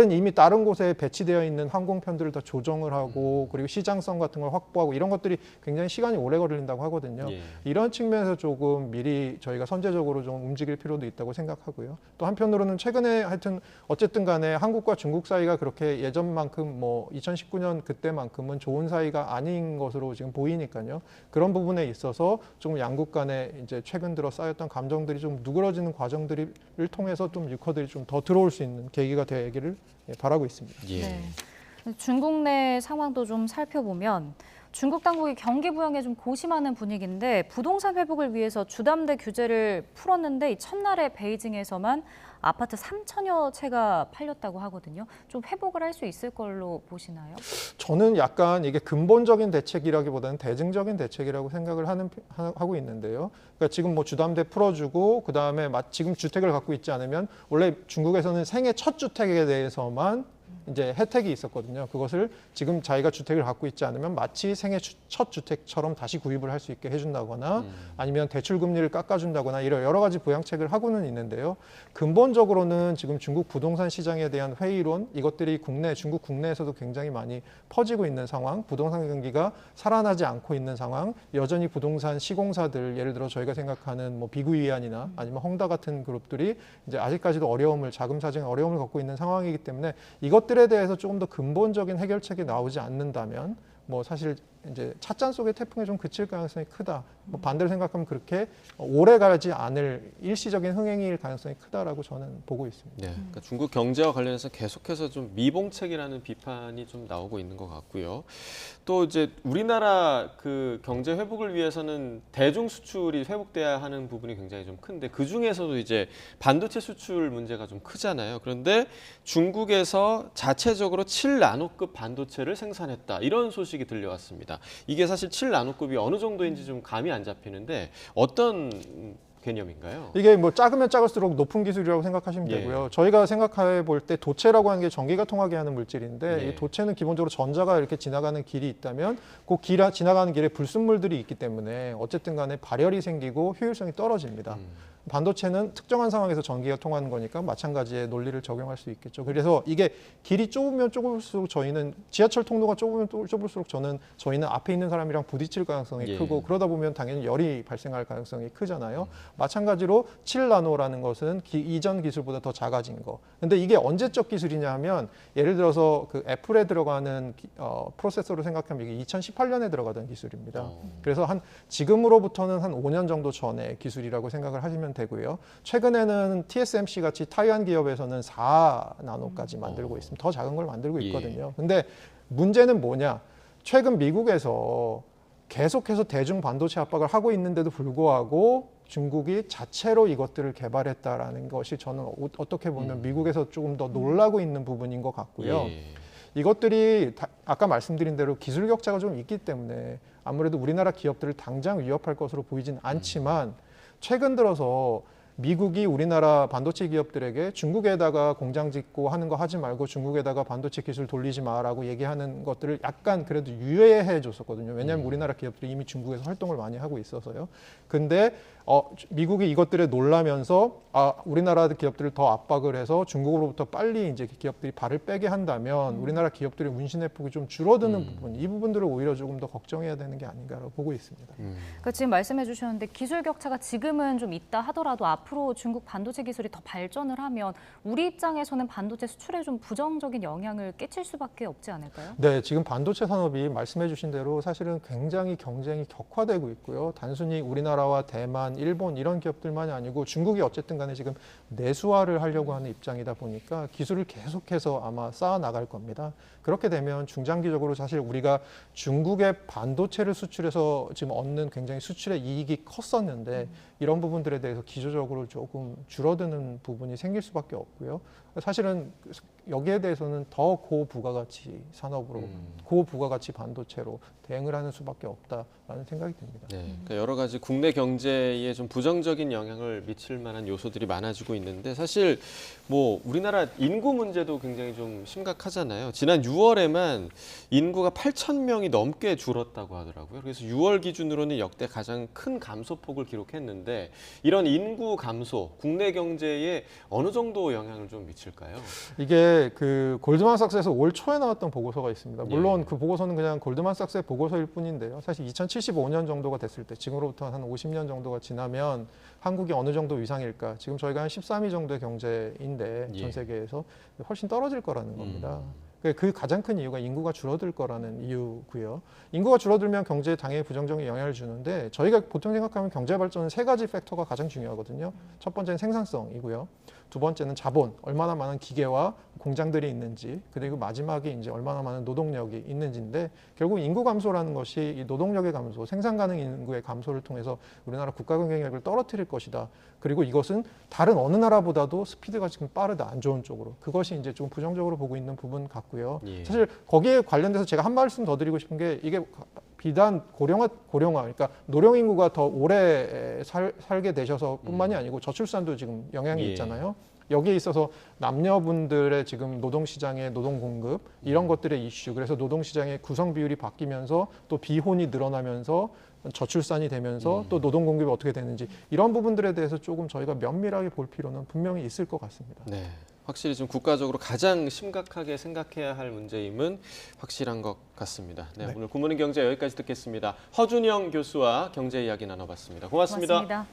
이미 다른 곳에 배치되어 있는 항공편들을 다 조정을 하고 그리고 시장성 같은 걸 확보하고 이런 것들이 굉장히 시간이 오래 걸린다고 하거든요. 이런 측면에서 조금 미리 저희가 선제적으로 좀 움직일 필요도 있다고 생각하고요. 또 한편으로는 최근에 하여튼 어쨌든 간에 한국과 중국 사이가 그렇게 예전만큼 뭐 2019년 그때만큼은 좋은 사이가 아닌 것으로 지금 보이니까요. 그런 부분에 있어서 조금 양국 간에 이제 최근 들어 쌓였던 감정들이 좀 누그러지는 과정들을 통해서 좀 유커들이 좀 더 들어올 수 있는 계기가 되기를 바라고 있습니다. 네. 중국 내 상황도 좀 살펴보면 중국 당국이 경기 부양에 좀 고심하는 분위기인데 부동산 회복을 위해서 주담대 규제를 풀었는데 이 첫날에 베이징에서만 아파트 3천여 채가 팔렸다고 하거든요. 좀 회복을 할 수 있을 걸로 보시나요? 저는 약간 이게 근본적인 대책이라기보다는 대증적인 대책이라고 생각을 하고 있는데요. 그러니까 지금 뭐 주담대 풀어주고 그다음에 지금 주택을 갖고 있지 않으면 원래 중국에서는 생애 첫 주택에 대해서만 이제 혜택이 있었거든요. 그것을 지금 자기가 주택을 갖고 있지 않으면 마치 생애 첫 주택처럼 다시 구입을 할 수 있게 해준다거나 아니면 대출 금리를 깎아준다거나 이런 여러 가지 부양책을 하고는 있는데요. 근본적으로는 지금 중국 부동산 시장에 대한 회의론 이것들이 중국 국내에서도 굉장히 많이 퍼지고 있는 상황, 부동산 경기가 살아나지 않고 있는 상황, 여전히 부동산 시공사들 예를 들어 저희가 생각하는 뭐 비구이안이나 아니면 헝다 같은 그룹들이 이제 아직까지도 자금 사정에 어려움을 겪고 있는 상황이기 때문에 이것들에 대해서 조금 더 근본적인 해결책이 나오지 않는다면 뭐 사실 이제 찻잔 속의 태풍에 좀 그칠 가능성이 크다. 뭐 반대로 생각하면 그렇게 오래 가지 않을 일시적인 흥행일 가능성이 크다라고 저는 보고 있습니다. 네, 그러니까 중국 경제와 관련해서 계속해서 좀 미봉책이라는 비판이 좀 나오고 있는 것 같고요. 또 이제 우리나라 그 경제 회복을 위해서는 대중 수출이 회복돼야 하는 부분이 굉장히 좀 큰데 그 중에서도 이제 반도체 수출 문제가 좀 크잖아요. 그런데 중국에서 자체적으로 7나노급 반도체를 생산했다 이런 소식이 들려왔습니다. 이게 사실 7나노급이 어느 정도인지 좀 감이 안 잡히는데 어떤 개념인가요? 이게 뭐 작으면 작을수록 높은 기술이라고 생각하시면 되고요. 저희가 생각해 볼 때 도체라고 하는 게 전기가 통하게 하는 물질인데 이 도체는 기본적으로 전자가 이렇게 지나가는 길이 있다면 그 지나가는 길에 불순물들이 있기 때문에 어쨌든 간에 발열이 생기고 효율성이 떨어집니다. 반도체는 특정한 상황에서 전기가 통하는 거니까 마찬가지의 논리를 적용할 수 있겠죠. 그래서 이게 길이 좁으면 좁을수록 저희는 지하철 통로가 좁으면 좁을수록 저희는 앞에 있는 사람이랑 부딪힐 가능성이 크고 그러다 보면 당연히 열이 발생할 가능성이 크잖아요. 마찬가지로 7나노라는 것은 이전 기술보다 더 작아진 거. 근데 이게 언제적 기술이냐 하면 예를 들어서 그 애플에 들어가는 프로세서로 생각하면 이게 2018년에 들어가던 기술입니다. 그래서 지금으로부터는 한 5년 정도 전의 기술이라고 생각을 하시면 되고요. 최근에는 TSMC 같이 타이완 기업에서는 4나노까지 만들고 있습니다. 더 작은 걸 만들고 있거든요. 근데 문제는 뭐냐? 최근 미국에서 계속해서 대중 반도체 압박을 하고 있는데도 불구하고 중국이 자체로 이것들을 개발했다라는 것이 저는 어떻게 보면 미국에서 조금 더 놀라고 있는 부분인 것 같고요. 이것들이 아까 말씀드린 대로 기술 격차가 좀 있기 때문에 아무래도 우리나라 기업들을 당장 위협할 것으로 보이진 않지만 최근 들어서 미국이 우리나라 반도체 기업들에게 중국에다가 공장 짓고 하는 거 하지 말고 중국에다가 반도체 기술 돌리지 마라고 얘기하는 것들을 약간 그래도 유예해 줬었거든요. 왜냐하면 우리나라 기업들이 이미 중국에서 활동을 많이 하고 있어서요. 근데 미국이 이것들에 놀라면서 우리나라 기업들을 더 압박을 해서 중국으로부터 빨리 이제 기업들이 발을 빼게 한다면 우리나라 기업들의 운신의 폭이 좀 줄어드는 부분, 이 부분들을 오히려 조금 더 걱정해야 되는 게 아닌가라고 보고 있습니다. 그러니까 지금 말씀해 주셨는데 기술 격차가 지금은 좀 있다 하더라도 앞으로 중국 반도체 기술이 더 발전을 하면 우리 입장에서는 반도체 수출에 좀 부정적인 영향을 끼칠 수밖에 없지 않을까요? 네, 지금 반도체 산업이 말씀해 주신 대로 사실은 굉장히 경쟁이 격화되고 있고요. 단순히 우리나라와 대만, 일본 이런 기업들만이 아니고 중국이 어쨌든 간에 지금 내수화를 하려고 하는 입장이다 보니까 기술을 계속해서 아마 쌓아 나갈 겁니다. 그렇게 되면 중장기적으로 사실 우리가 중국의 반도체를 수출해서 지금 얻는 굉장히 수출의 이익이 컸었는데 이런 부분들에 대해서 기조적으로 조금 줄어드는 부분이 생길 수밖에 없고요. 사실은 여기에 대해서는 더 고부가가치 산업으로, 고부가가치 반도체로 대응을 하는 수밖에 없다라는 생각이 듭니다. 네, 그러니까 여러 가지 국내 경제에 좀 부정적인 영향을 미칠 만한 요소들이 많아지고 있는데 사실 뭐 우리나라 인구 문제도 굉장히 좀 심각하잖아요. 지난 6월에만 인구가 8,000명이 넘게 줄었다고 하더라고요. 그래서 6월 기준으로는 역대 가장 큰 감소폭을 기록했는데 이런 인구 감소, 국내 경제에 어느 정도 영향을 좀 미칠까요? 이게 그 골드만삭스에서 올 초에 나왔던 보고서가 있습니다. 물론 그 보고서는 그냥 골드만삭스의 보고서일 뿐인데요. 사실 2075년 정도가 됐을 때, 지금으로부터 한 50년 정도가 지나면 한국이 어느 정도 위상일까? 지금 저희가 한 13위 정도의 경제인데 전 세계에서 훨씬 떨어질 거라는 겁니다. 그 가장 큰 이유가 인구가 줄어들 거라는 이유고요. 인구가 줄어들면 경제에 당연히 부정적인 영향을 주는데 저희가 보통 생각하면 경제 발전은 세 가지 팩터가 가장 중요하거든요. 첫 번째는 생산성이고요. 두 번째는 자본, 얼마나 많은 기계와 공장들이 있는지, 그리고 마지막에 이제 얼마나 많은 노동력이 있는지인데 결국 인구 감소라는 것이 이 노동력의 감소, 생산 가능 인구의 감소를 통해서 우리나라 국가 경쟁력을 떨어뜨릴 것이다. 그리고 이것은 다른 어느 나라보다도 스피드가 지금 빠르다, 안 좋은 쪽으로. 그것이 이제 좀 부정적으로 보고 있는 부분 같고요. 사실 거기에 관련돼서 제가 한 말씀 더 드리고 싶은 게 이게 비단 고령화, 그러니까 노령 인구가 더 오래 살게 되셔서 뿐만이 아니고 저출산도 지금 영향이 있잖아요. 여기에 있어서 남녀분들의 지금 노동시장의 노동 공급 이런 것들의 이슈, 그래서 노동시장의 구성 비율이 바뀌면서 또 비혼이 늘어나면서 저출산이 되면서 또 노동 공급이 어떻게 되는지 이런 부분들에 대해서 조금 저희가 면밀하게 볼 필요는 분명히 있을 것 같습니다. 네. 확실히 좀 국가적으로 가장 심각하게 생각해야 할 문제임은 확실한 것 같습니다. 네, 오늘 굿모닝 경제 여기까지 듣겠습니다. 허준영 교수와 경제 이야기 나눠봤습니다. 고맙습니다.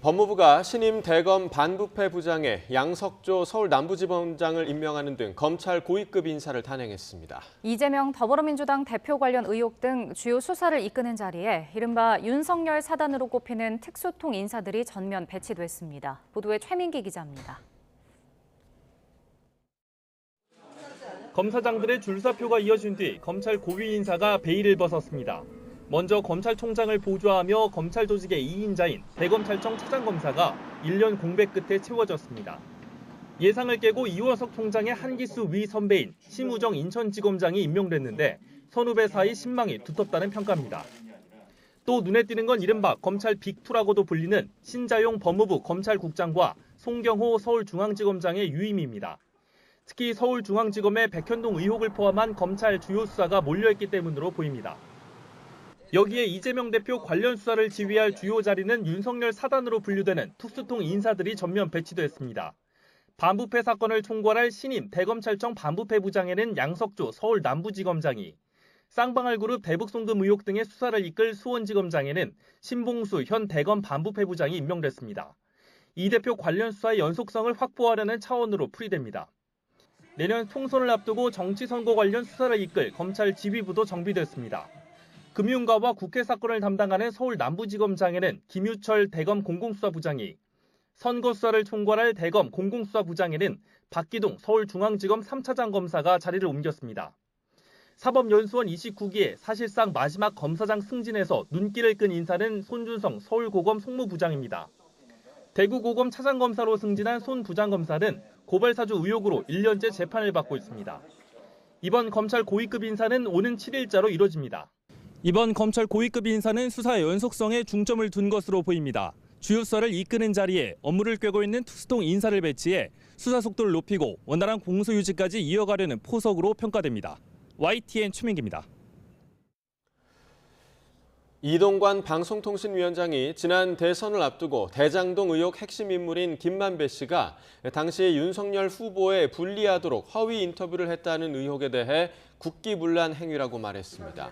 법무부가 신임 대검 반부패 부장에 양석조 서울 남부지검장을 임명하는 등 검찰 고위급 인사를 단행했습니다. 이재명 더불어민주당 대표 관련 의혹 등 주요 수사를 이끄는 자리에 이른바 윤석열 사단으로 꼽히는 특수통 인사들이 전면 배치됐습니다. 보도에 최민기 기자입니다. 검사장들의 줄사표가 이어진 뒤 검찰 고위 인사가 베일을 벗었습니다. 먼저 검찰총장을 보좌하며 검찰 조직의 2인자인 대검찰청 차장검사가 1년 공백 끝에 채워졌습니다. 예상을 깨고 이원석 총장의 한 기수 위 선배인 심우정 인천지검장이 임명됐는데 선후배 사이 신망이 두텁다는 평가입니다. 또 눈에 띄는 건 이른바 검찰 빅2라고도 불리는 신자용 법무부 검찰국장과 송경호 서울중앙지검장의 유임입니다. 특히 서울중앙지검의 백현동 의혹을 포함한 검찰 주요 수사가 몰려있기 때문으로 보입니다. 여기에 이재명 대표 관련 수사를 지휘할 주요 자리는 윤석열 사단으로 분류되는 특수통 인사들이 전면 배치됐습니다. 반부패 사건을 총괄할 신임 대검찰청 반부패 부장에는 양석조 서울 남부지검장이, 쌍방울 그룹 대북송금 의혹 등의 수사를 이끌 수원지검장에는 신봉수 현 대검 반부패 부장이 임명됐습니다. 이 대표 관련 수사의 연속성을 확보하려는 차원으로 풀이됩니다. 내년 총선을 앞두고 정치선거 관련 수사를 이끌 검찰 지휘부도 정비됐습니다. 금융가와 국회 사건을 담당하는 서울 남부지검장에는 김유철 대검 공공수사부장이, 선거 수사를 총괄할 대검 공공수사부장에는 박기동 서울중앙지검 3차장 검사가 자리를 옮겼습니다. 사법연수원 29기에 사실상 마지막 검사장 승진에서 눈길을 끈 인사는 손준성 서울고검 송무부장입니다. 대구고검 차장검사로 승진한 손 부장검사는 고발사주 의혹으로 1년째 재판을 받고 있습니다. 이번 검찰 고위급 인사는 오는 7일자로 이뤄집니다. 이번 검찰 고위급 인사는 수사의 연속성에 중점을 둔 것으로 보입니다. 주요 수사를 이끄는 자리에 업무를 꿰고 있는 특수통 인사를 배치해 수사 속도를 높이고 원활한 공소 유지까지 이어가려는 포석으로 평가됩니다. YTN 최민기입니다. 이동관 방송통신위원장이 지난 대선을 앞두고 대장동 의혹 핵심 인물인 김만배 씨가 당시 윤석열 후보에 불리하도록 허위 인터뷰를 했다는 의혹에 대해 국기문란 행위라고 말했습니다.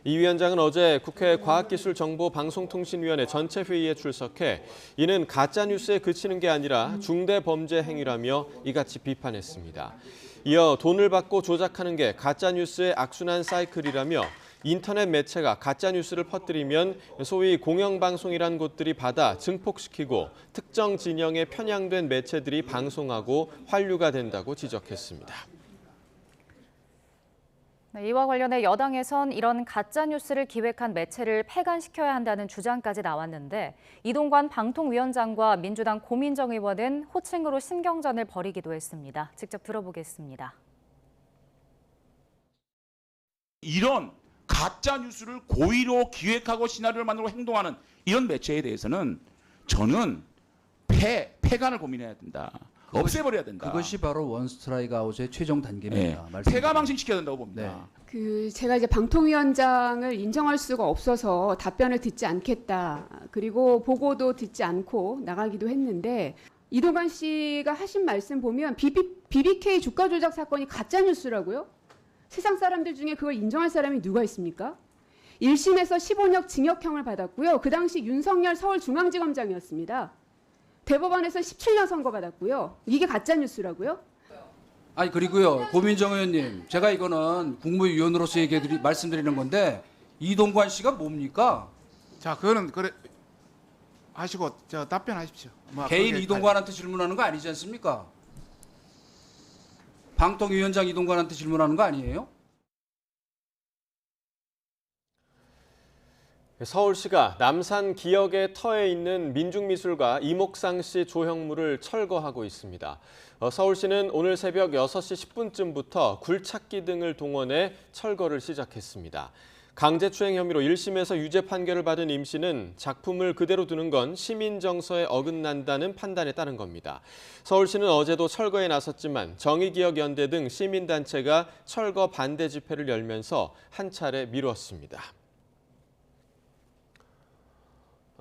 이 위원장은 어제 국회 과학기술정보방송통신위원회 전체 회의에 출석해 이는 가짜뉴스에 그치는 게 아니라 중대범죄 행위라며 이같이 비판했습니다. 이어 돈을 받고 조작하는 게 가짜뉴스의 악순환 사이클이라며 인터넷 매체가 가짜뉴스를 퍼뜨리면 소위 공영방송이란 곳들이 받아 증폭시키고 특정 진영에 편향된 매체들이 방송하고 환류가 된다고 지적했습니다. 네, 이와 관련해 여당에선 이런 가짜뉴스를 기획한 매체를 폐간시켜야 한다는 주장까지 나왔는데 이동관 방통위원장과 민주당 고민정 의원은 호칭으로 신경전을 벌이기도 했습니다. 직접 들어보겠습니다. 이런 가짜 뉴스를 고의로 기획하고 시나리오를 만들고 행동하는 이런 매체에 대해서는 저는 폐간을 고민해야 된다. 없애버려야 된다. 그것이 바로 원 스트라이크 아웃의 최종 단계입니다. 네. 폐가망신시켜야 된다고 봅니다. 네. 제가 이제 방통위원장을 인정할 수가 없어서 답변을 듣지 않겠다. 그리고 보고도 듣지 않고 나가기도 했는데 이동관 씨가 하신 말씀 보면 BBK 주가 조작 사건이 가짜 뉴스라고요? 세상 사람들 중에 그걸 인정할 사람이 누가 있습니까? 1심에서 15년 징역형을 받았고요. 그 당시 윤석열 서울중앙지검장이었습니다. 대법원에서 17년 선고받았고요. 이게 가짜뉴스라고요? 아니 그리고요. 고민정 의원님, 제가 이거는 국무위원으로서 말씀드리는 건데 이동관 씨가 뭡니까? 자, 그거는 그래 하시고 저 답변하십시오. 개인 이동관한테 질문하는 거 아니지 않습니까? 방통위원장 이동관한테 질문하는 거 아니에요? 서울시가 남산 기역의 터에 있는 민중미술가 이목상 씨 조형물을 철거하고 있습니다. 서울시는 오늘 새벽 6시 10분쯤부터 굴착기 등을 동원해 철거를 시작했습니다. 강제추행 혐의로 1심에서 유죄 판결을 받은 임 씨는 작품을 그대로 두는 건 시민 정서에 어긋난다는 판단에 따른 겁니다. 서울시는 어제도 철거에 나섰지만 정의기억연대 등 시민단체가 철거 반대 집회를 열면서 한 차례 미뤘습니다.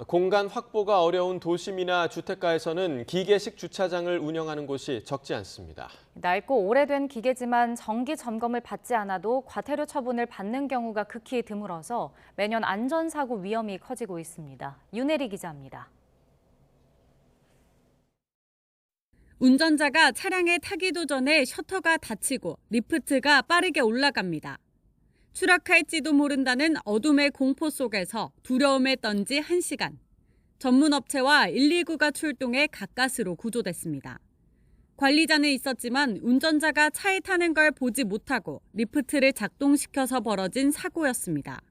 공간 확보가 어려운 도심이나 주택가에서는 기계식 주차장을 운영하는 곳이 적지 않습니다. 낡고 오래된 기계지만 정기 점검을 받지 않아도 과태료 처분을 받는 경우가 극히 드물어서 매년 안전사고 위험이 커지고 있습니다. 윤혜리 기자입니다. 운전자가 차량에 타기도 전에 셔터가 닫히고 리프트가 빠르게 올라갑니다. 추락할지도 모른다는 어둠의 공포 속에서 두려움에 떤지 1시간. 전문 업체와 119가 출동해 가까스로 구조됐습니다. 관리자는 있었지만 운전자가 차에 타는 걸 보지 못하고 리프트를 작동시켜서 벌어진 사고였습니다.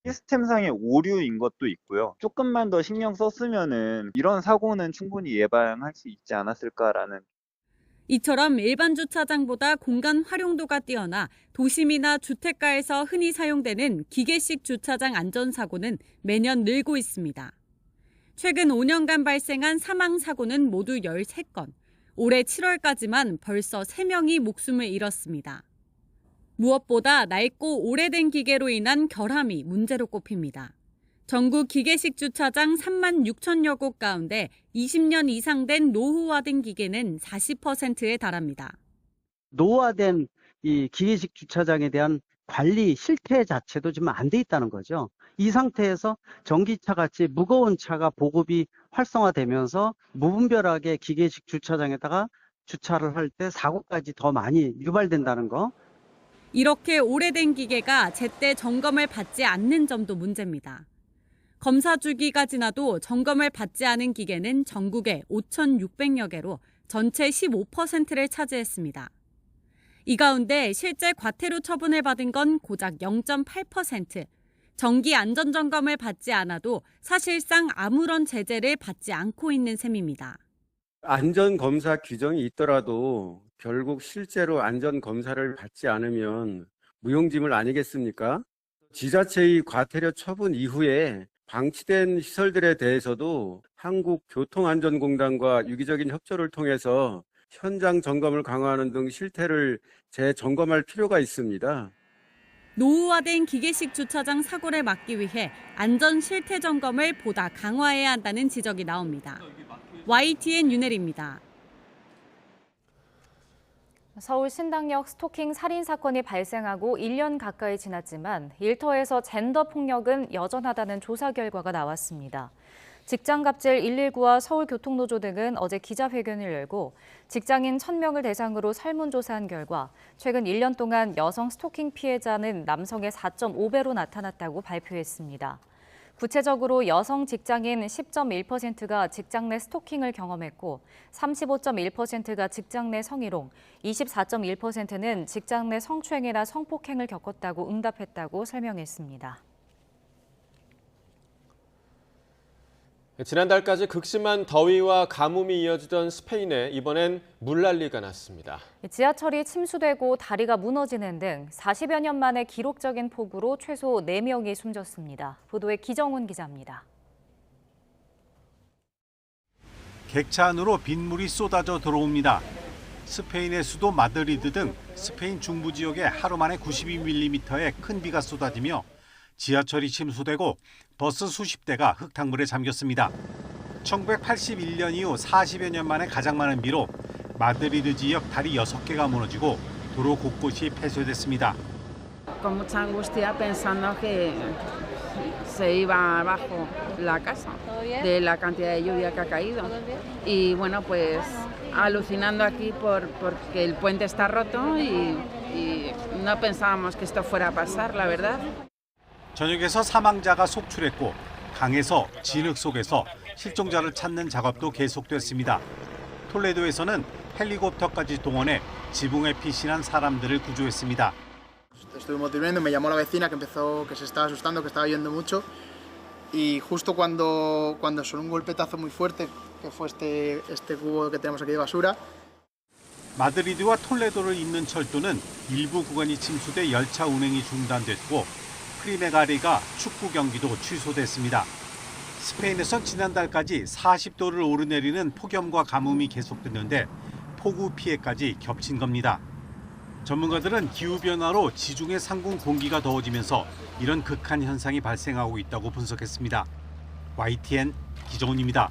시스템상의 오류인 것도 있고요. 조금만 더 신경 썼으면은 이런 사고는 충분히 예방할 수 있지 않았을까라는. 이처럼 일반 주차장보다 공간 활용도가 뛰어나 도심이나 주택가에서 흔히 사용되는 기계식 주차장 안전사고는 매년 늘고 있습니다. 최근 5년간 발생한 사망사고는 모두 13건. 올해 7월까지만 벌써 3명이 목숨을 잃었습니다. 무엇보다 낡고 오래된 기계로 인한 결함이 문제로 꼽힙니다. 전국 기계식 주차장 3만 6천여 곳 가운데 20년 이상 된 노후화된 기계는 40%에 달합니다. 노후화된 이 기계식 주차장에 대한 관리 실태 자체도 지금 안 돼 있다는 거죠. 이 상태에서 전기차 같이 무거운 차가 보급이 활성화되면서 무분별하게 기계식 주차장에다가 주차를 할 때 사고까지 더 많이 유발된다는 거. 이렇게 오래된 기계가 제때 점검을 받지 않는 점도 문제입니다. 검사 주기가 지나도 점검을 받지 않은 기계는 전국에 5,600여 개로 전체 15%를 차지했습니다. 이 가운데 실제 과태료 처분을 받은 건 고작 0.8%. 정기 안전점검을 받지 않아도 사실상 아무런 제재를 받지 않고 있는 셈입니다. 안전검사 규정이 있더라도 결국 실제로 안전검사를 받지 않으면 무용지물 아니겠습니까? 지자체의 과태료 처분 이후에 방치된 시설들에 대해서도 한국교통안전공단과 유기적인 협조를 통해서 현장 점검을 강화하는 등 실태를 재점검할 필요가 있습니다. 노후화된 기계식 주차장 사고를 막기 위해 안전 실태 점검을 보다 강화해야 한다는 지적이 나옵니다. YTN 윤혜리입니다. 서울 신당역 스토킹 살인 사건이 발생하고 1년 가까이 지났지만 일터에서 젠더 폭력은 여전하다는 조사 결과가 나왔습니다. 직장갑질 119와 서울교통노조 등은 어제 기자회견을 열고 직장인 1,000명을 대상으로 설문조사한 결과 최근 1년 동안 여성 스토킹 피해자는 남성의 4.5배로 나타났다고 발표했습니다. 구체적으로 여성 직장인 10.1%가 직장 내 스토킹을 경험했고 35.1%가 직장 내 성희롱, 24.1%는 직장 내 성추행이나 성폭행을 겪었다고 응답했다고 설명했습니다. 지난달까지 극심한 더위와 가뭄이 이어지던 스페인에 이번엔 물난리가 났습니다. 지하철이 침수되고 다리가 무너지는 등 40여 년 만에 기록적인 폭우로 최소 4명이 숨졌습니다. 보도에 기정훈 기자입니다. 객차 안으로 빗물이 쏟아져 들어옵니다. 스페인의 수도 마드리드 등 스페인 중부 지역에 하루 만에 92mm의 큰 비가 쏟아지며 지하철이 침수되고 버스 수십 대가 흙탕물에 잠겼습니다. 1981년 이후 40여 년 만에 가장 많은 비로 마드리드 지역 다리 6개가 무너지고 도로 곳곳이 폐쇄됐습니다. Con mucha angustia pensando que se iba abajo la casa de la cantidad de lluvia que ha caído. Y bueno, pues alucinando aquí porque el puente está roto y no pensábamos que esto fuera a pasar, la verdad. 전역에서 사망자가 속출했고 강에서 진흙 속에서 실종자를 찾는 작업도 계속됐습니다. 톨레도에서는 헬리콥터까지 동원해 지붕에 피신한 사람들을 구조했습니다. Estuvimos durmiendo, me llamó la vecina que se estaba asustando, que estaba lloviendo mucho y justo cuando sonó un golpetazo muy fuerte, que fue este cubo que tenemos aquí de basura. 마드리드와 톨레도를 잇는 철도는 일부 구간이 침수돼 열차 운행이 중단됐고 프리메가리가 축구 경기도 취소됐습니다. 스페인에선 지난달까지 40도를 오르내리는 폭염과 가뭄이 계속됐는데 폭우 피해까지 겹친 겁니다. 전문가들은 기후변화로 지중해 상공 공기가 더워지면서 이런 극한 현상이 발생하고 있다고 분석했습니다. YTN 기정훈입니다.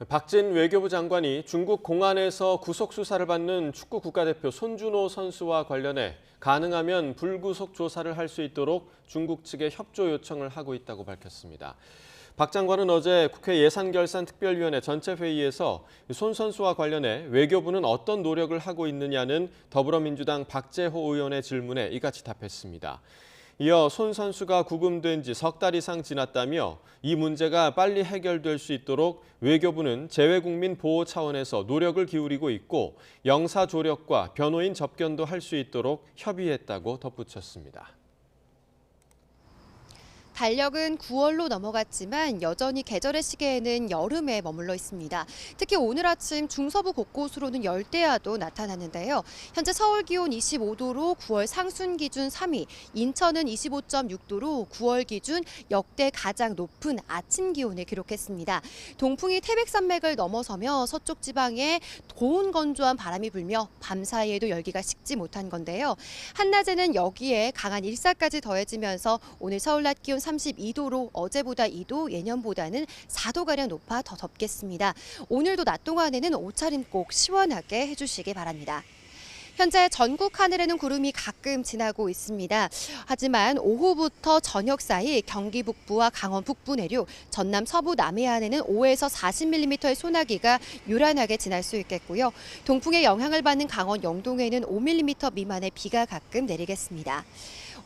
박진 외교부 장관이 중국 공안에서 구속 수사를 받는 축구 국가대표 손준호 선수와 관련해 가능하면 불구속 조사를 할 수 있도록 중국 측에 협조 요청을 하고 있다고 밝혔습니다. 박 장관은 어제 국회 예산결산특별위원회 전체 회의에서 손 선수와 관련해 외교부는 어떤 노력을 하고 있느냐는 더불어민주당 박재호 의원의 질문에 이같이 답했습니다. 이어 손 선수가 구금된 지 석 달 이상 지났다며 이 문제가 빨리 해결될 수 있도록 외교부는 재외국민 보호 차원에서 노력을 기울이고 있고 영사 조력과 변호인 접견도 할 수 있도록 협의했다고 덧붙였습니다. 달력은 9월로 넘어갔지만 여전히 계절의 시계에는 여름에 머물러 있습니다. 특히 오늘 아침 중서부 곳곳으로는 열대야도 나타났는데요. 현재 서울 기온 25도로 9월 상순 기준 3위, 인천은 25.6도로 9월 기준 역대 가장 높은 아침 기온을 기록했습니다. 동풍이 태백산맥을 넘어서며 서쪽 지방에 고온 건조한 바람이 불며 밤사이에도 열기가 식지 못한 건데요. 한낮에는 여기에 강한 일사까지 더해지면서 오늘 서울 낮 기온 32도로 어제보다 2도, 예년보다는 4도가량 높아 더 덥겠습니다. 오늘도 낮 동안에는 옷차림 꼭 시원하게 해주시기 바랍니다. 현재 전국 하늘에는 구름이 가끔 지나고 있습니다. 하지만 오후부터 저녁 사이 경기 북부와 강원 북부 내륙, 전남 서부 남해안에는 5에서 40mm의 소나기가 유란하게 지날 수 있겠고요. 동풍의 영향을 받는 강원 영동에는 5mm 미만의 비가 가끔 내리겠습니다.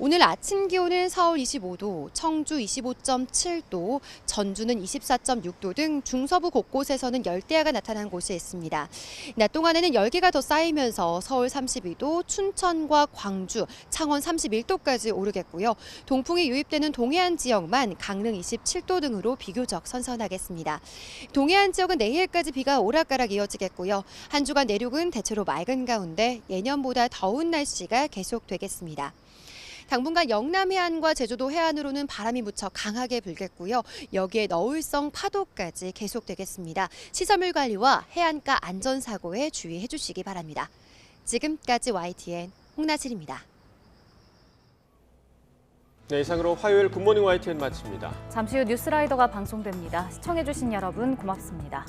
오늘 아침 기온은 서울 25도, 청주 25.7도, 전주는 24.6도 등 중서부 곳곳에서는 열대야가 나타난 곳이 있습니다. 낮 동안에는 열기가 더 쌓이면서 서울 32도, 춘천과 광주, 창원 31도까지 오르겠고요. 동풍이 유입되는 동해안 지역만 강릉 27도 등으로 비교적 선선하겠습니다. 동해안 지역은 내일까지 비가 오락가락 이어지겠고요. 한 주간 내륙은 대체로 맑은 가운데 예년보다 더운 날씨가 계속되겠습니다. 당분간 영남 해안과 제주도 해안으로는 바람이 무척 강하게 불겠고요. 여기에 너울성 파도까지 계속되겠습니다. 시설물 관리와 해안가 안전사고에 주의해 주시기 바랍니다. 지금까지 YTN 홍나슬입니다. 네, 이상으로 화요일 굿모닝 YTN 마칩니다. 잠시 후 뉴스라이더가 방송됩니다. 시청해주신 여러분 고맙습니다.